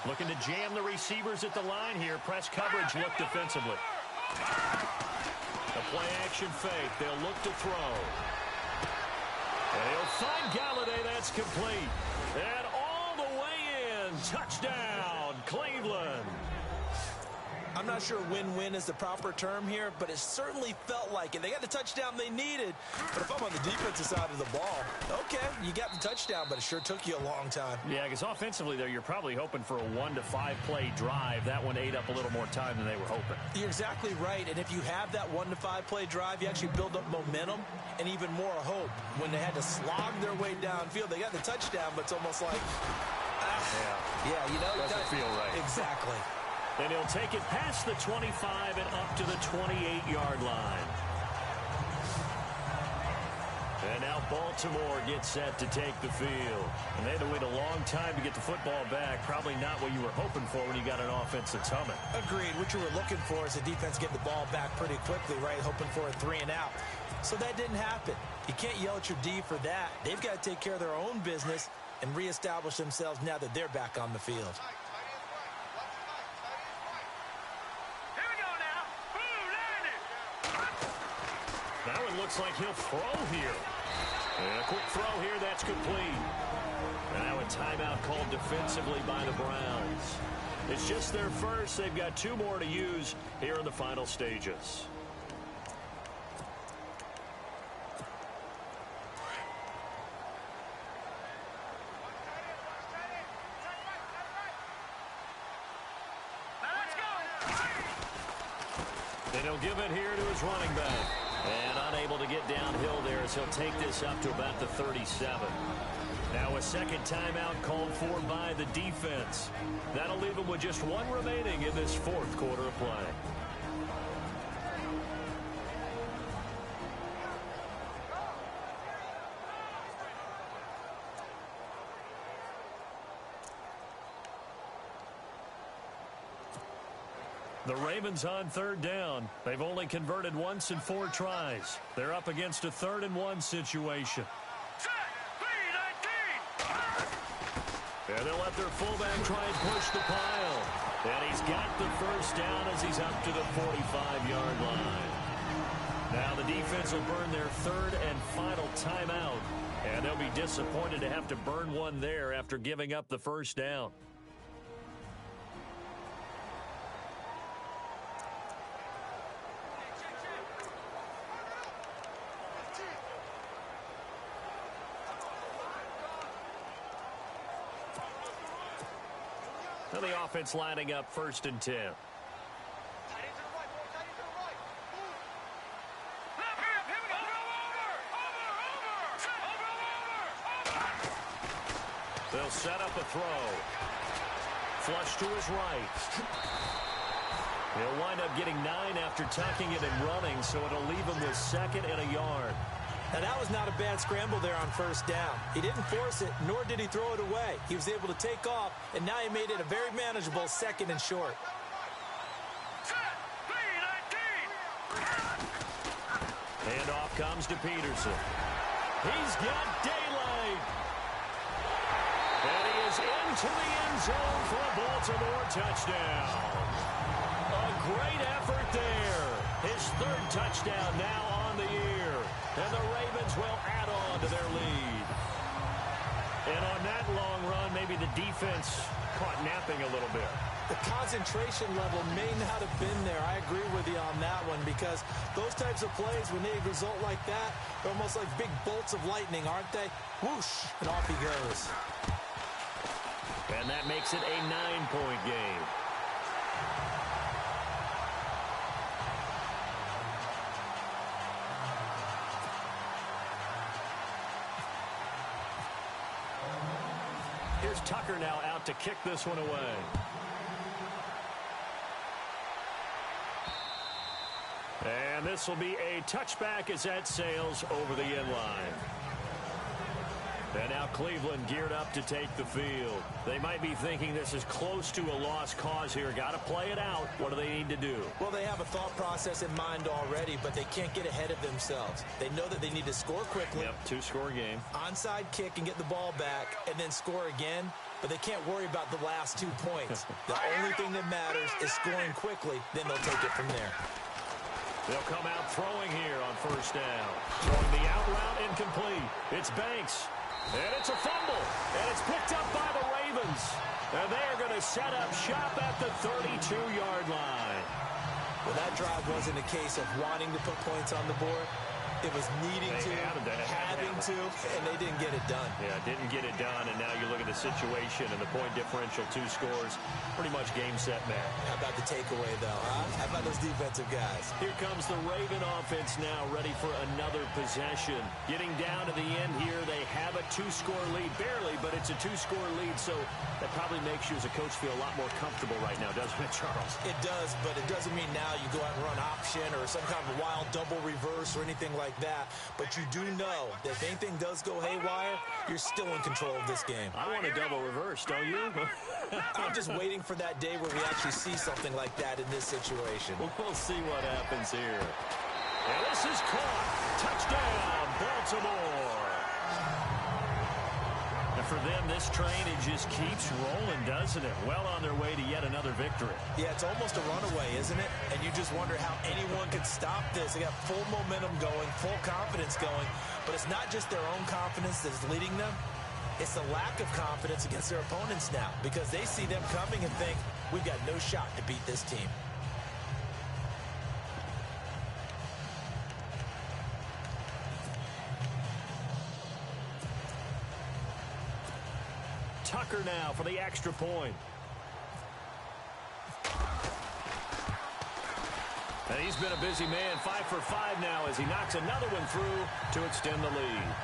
Speaker 2: Looking to jam the receivers at the line here. Press coverage look defensively. The play action fake. They'll look to throw. And he'll find Galladay. That's complete. And all the way in. Touchdown, Cleveland.
Speaker 3: I'm not sure win-win is the proper term here, but it certainly felt like it. They got the touchdown they needed. But if I'm on the defensive side of the ball, okay, you got the touchdown, but it sure took you a long time.
Speaker 2: Yeah, because offensively, though, you're probably hoping for a 1 to 5 play drive. That one ate up a little more time than they were hoping.
Speaker 3: You're exactly right. And if you have that 1 to 5 play drive, you actually build up momentum and even more hope. When they had to slog their way downfield, they got the touchdown, but it's almost like, yeah, you know,
Speaker 2: doesn't feel right.
Speaker 3: Exactly.
Speaker 2: And he'll take it past the 25 and up to the 28-yard line. And now Baltimore gets set to take the field. And they had to wait a long time to get the football back. Probably not what you were hoping for when you got an offense that's humming.
Speaker 3: Agreed. What you were looking for is the defense getting the ball back pretty quickly, right? Hoping for a 3 and out. So that didn't happen. You can't yell at your D for that. They've got to take care of their own business and reestablish themselves now that they're back on the field.
Speaker 2: Now it looks like he'll throw here. And a quick throw here, that's complete. And now a timeout called defensively by the Browns. It's just their first. They've got 2 more to use here in the final stages. And he'll give it here to his running back. And unable to get downhill there as he'll take this up to about the 37. Now a second timeout called for by the defense. That'll leave him with just 1 remaining in this 4th quarter of play. The Ravens on 3rd down. They've only converted once in 4 tries. They're up against a 3rd and 1 situation. And they'll let their fullback try and push the pile. And he's got the first down as he's up to the 45-yard line. Now the defense will burn their 3rd and final timeout. And they'll be disappointed to have to burn one there after giving up the first down. And the offense lining up 1st and 10. They'll set up a throw. Flush to his right. He'll wind up getting 9 after tucking it and running, so it'll leave him with 2nd and a yard.
Speaker 3: Now, that was not a bad scramble there on 1st down. He didn't force it, nor did he throw it away. He was able to take off, and now he made it a very manageable 2nd and short.
Speaker 2: And off comes to Peterson. He's got daylight. And he is into the end zone for a Baltimore touchdown. A great effort there. His 3rd touchdown now on the year. And the Ravens will add on to their lead. And on that long run, maybe the defense caught napping a little bit.
Speaker 3: The concentration level may not have been there. I agree with you on that one because those types of plays, when they result like that, they're almost like big bolts of lightning, aren't they? Whoosh, and off he goes.
Speaker 2: And that makes it a 9-point game. Here's Tucker now out to kick this one away. And this will be a touchback as that sails over the end line. And now Cleveland geared up to take the field. They might be thinking this is close to a lost cause here. Got to play it out. What do they need to do?
Speaker 3: Well, they have a thought process in mind already, but they can't get ahead of themselves. They know that they need to score quickly.
Speaker 2: Yep, two-score game.
Speaker 3: Onside kick and get the ball back and then score again, but they can't worry about the last 2 points. The only thing that matters is scoring quickly, then they'll take it from there.
Speaker 2: They'll come out throwing here on first down. Throwing the out route incomplete. It's Banks. And it's a fumble. And it's picked up by the Ravens. And they're going to set up shop at the 32-yard line.
Speaker 3: Well, that drive wasn't a case of wanting to put points on the board. It was needing to, having to, and they didn't get it done.
Speaker 2: Yeah, didn't get it done, and now you look at the situation and the point differential, 2 scores, pretty much game, set, match.
Speaker 3: How about the takeaway, though, huh? How about those defensive guys?
Speaker 2: Here comes the Raven offense now, ready for another possession. Getting down to the end here, they have a 2-score lead, barely, but it's a 2-score lead, so that probably makes you as a coach feel a lot more comfortable right now, doesn't it, Charles?
Speaker 3: It does, but it doesn't mean now you go out and run option or some kind of wild double reverse or anything like that. But you do know that if anything does go haywire, you're still in control of this game.
Speaker 2: I want a double reverse, don't you?
Speaker 3: I'm just waiting for that day where we actually see something like that in this situation.
Speaker 2: We'll see what happens here. And this is caught. Touchdown, Baltimore. And for them, this train, it just keeps rolling, doesn't it? Well on their way to yet another victory.
Speaker 3: Yeah, it's almost a runaway, isn't it? And you just wonder how anyone could stop this. They got full momentum going, full confidence going. But it's not just their own confidence that's leading them. It's the lack of confidence against their opponents now, because they see them coming and think, we've got no shot to beat this team.
Speaker 2: Tucker now for the extra point. And he's been a busy man, 5 for 5 now as he knocks another one through to extend the lead.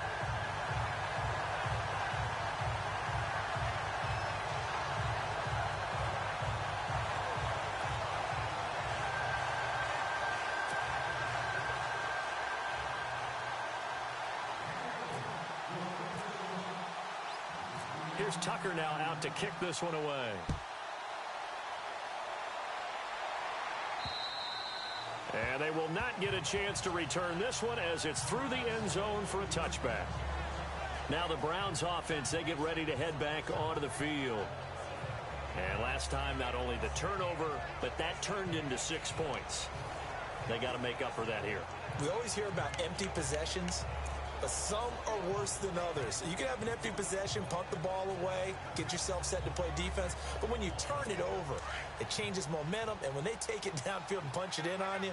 Speaker 2: Here's Tucker now out to kick this one away. And they will not get a chance to return this one as it's through the end zone for a touchback. Now the Browns offense, they get ready to head back onto the field. And last time, not only the turnover, but that turned into 6 points. They got to make up for that here.
Speaker 3: We always hear about empty possessions, but some are worse than others. You can have an empty possession, punt the ball away, get yourself set to play defense, but when you turn it over, it changes momentum, and when they take it downfield and punch it in on you,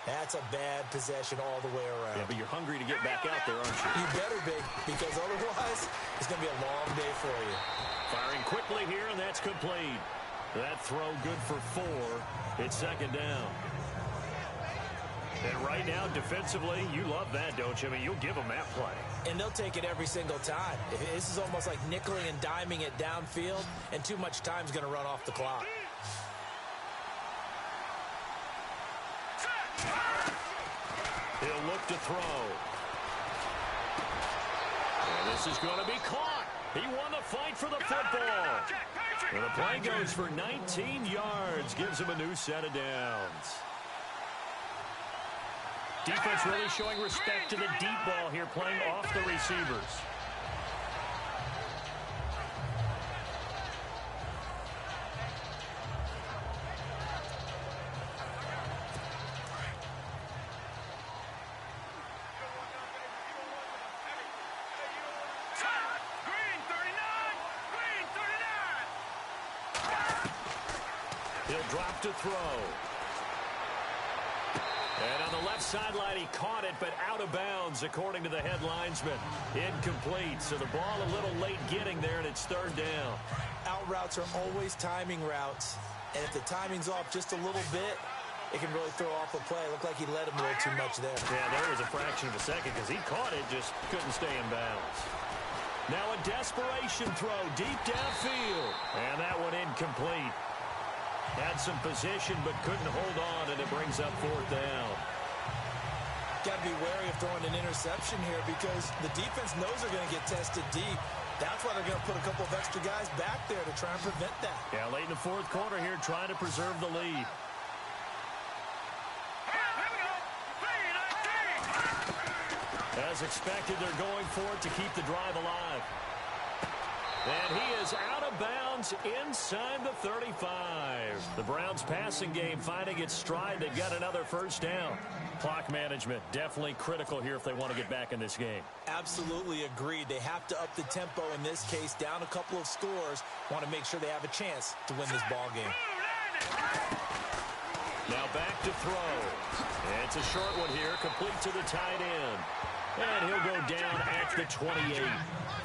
Speaker 3: that's a bad possession all the way around.
Speaker 2: Yeah, but you're hungry to get back out there, aren't you?
Speaker 3: You better be, because otherwise, it's going to be a long day for you.
Speaker 2: Firing quickly here, and that's complete. That throw good for 4. It's second down. And right now, defensively, you love that, don't you? I mean, you'll give them that play.
Speaker 3: And they'll take it every single time. This is almost like nickeling and diming it downfield, and too much time's going to run off the clock.
Speaker 2: He'll look to throw. And this is going to be caught. He won the fight for the football. And the play goes for 19 yards. Gives him a new set of downs. Defense really showing respect to the deep ball here, playing off the receivers. He'll drop to throw. And on the left sideline, he caught it, but out of bounds, according to the head linesman. Incomplete, so the ball a little late getting there, and it's third down.
Speaker 3: Out routes are always timing routes, and if the timing's off just a little bit, it can really throw off a play. It looked like he let him a little too much there.
Speaker 2: Yeah, there was a fraction of a second because he caught it, just couldn't stay in bounds. Now a desperation throw deep downfield, and that one incomplete. Had some position but couldn't hold on, and it brings up fourth down.
Speaker 3: got to be wary of throwing an interception here because the defense knows they're going to get tested deep. That's why they're going to put a couple of extra guys back there to try and prevent that.
Speaker 2: Yeah, late in the fourth quarter here, trying to preserve the lead. As expected, they're going for it to keep the drive alive. And he is out of bounds inside the 35. The Browns passing game finding its stride. They've got another first down. Clock management definitely critical here if they want to get back in this game.
Speaker 3: Absolutely agreed. They have to up the tempo in this case, down a couple of scores. Want to make sure they have a chance to win this ball game.
Speaker 2: Now back to throw. And it's a short one here, complete to the tight end. And he'll go down at the 28.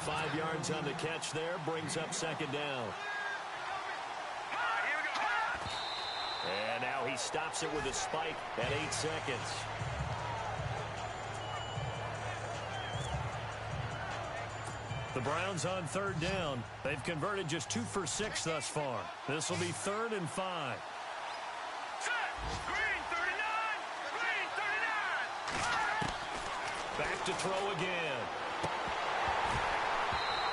Speaker 2: 5 yards on the catch there, brings up second down. And now he stops it with a spike at 8 seconds. The Browns on third down. They've converted just 2 for 6 thus far. This will be 3rd and 5. Back to throw again.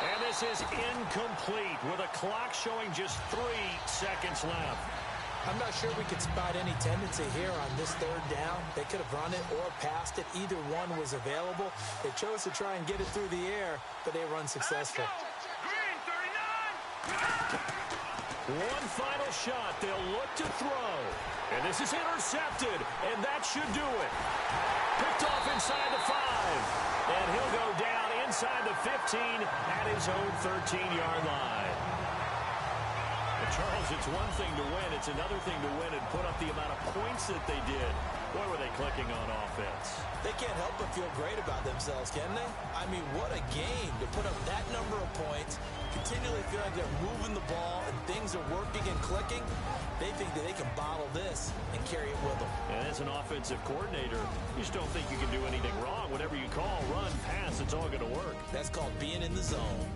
Speaker 2: And this is incomplete with a clock showing just 3 seconds left.
Speaker 3: I'm not sure we could spot any tendency here on this third down. They could have run it or passed it. Either one was available. They chose to try and get it through the air, but they were unsuccessful.
Speaker 2: One final shot. They'll look to throw. And this is intercepted, and that should do it. Picked off inside the 5. And he'll go down inside the 15 at his own 13-yard line. But Charles, it's one thing to win. It's another thing to win and put up the amount of points that they did. Boy, were they clicking on offense.
Speaker 3: They can't help but feel great about themselves, can they? I mean, what a game to put up that number of points, continually feel like they're moving the ball and things are working and clicking. They think that they can bottle this and carry it with them.
Speaker 2: And as an offensive coordinator, you just don't think you can do anything wrong. Whatever you call, run, pass, it's all going to work.
Speaker 3: That's called being in the zone.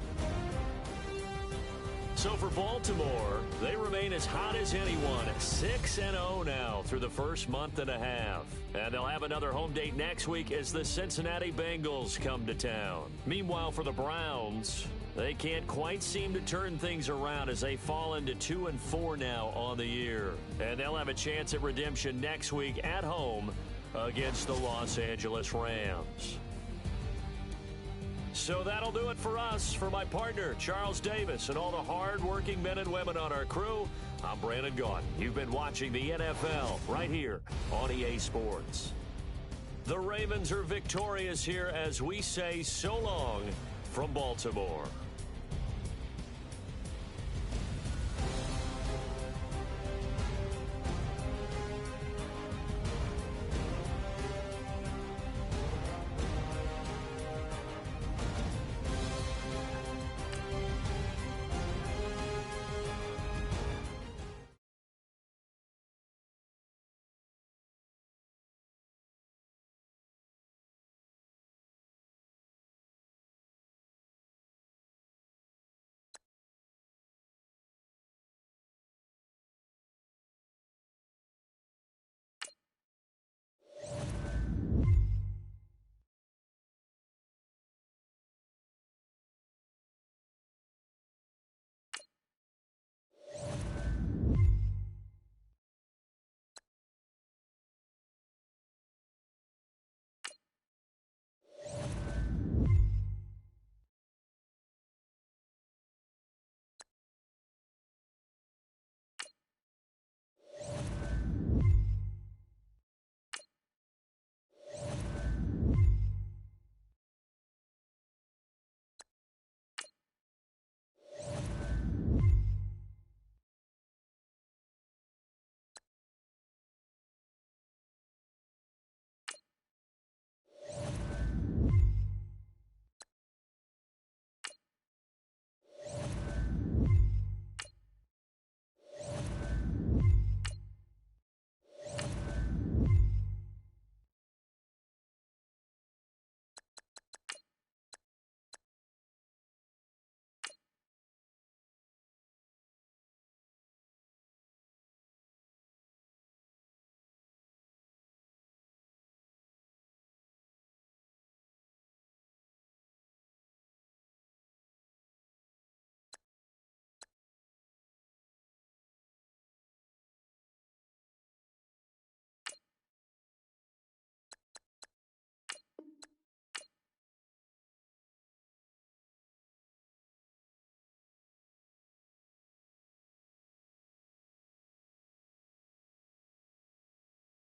Speaker 2: So for Baltimore, they remain as hot as anyone, 6-0 now through the first month and a half. And they'll have another home date next week as the Cincinnati Bengals come to town. Meanwhile, for the Browns, they can't quite seem to turn things around as they fall into 2-4 now on the year. And they'll have a chance at redemption next week at home against the Los Angeles Rams. So that'll do it for us. For my partner, Charles Davis, and all the hard-working men and women on our crew, I'm Brandon Gaughan. You've been watching the NFL right here on EA Sports. The Ravens are victorious here as we say so long from Baltimore.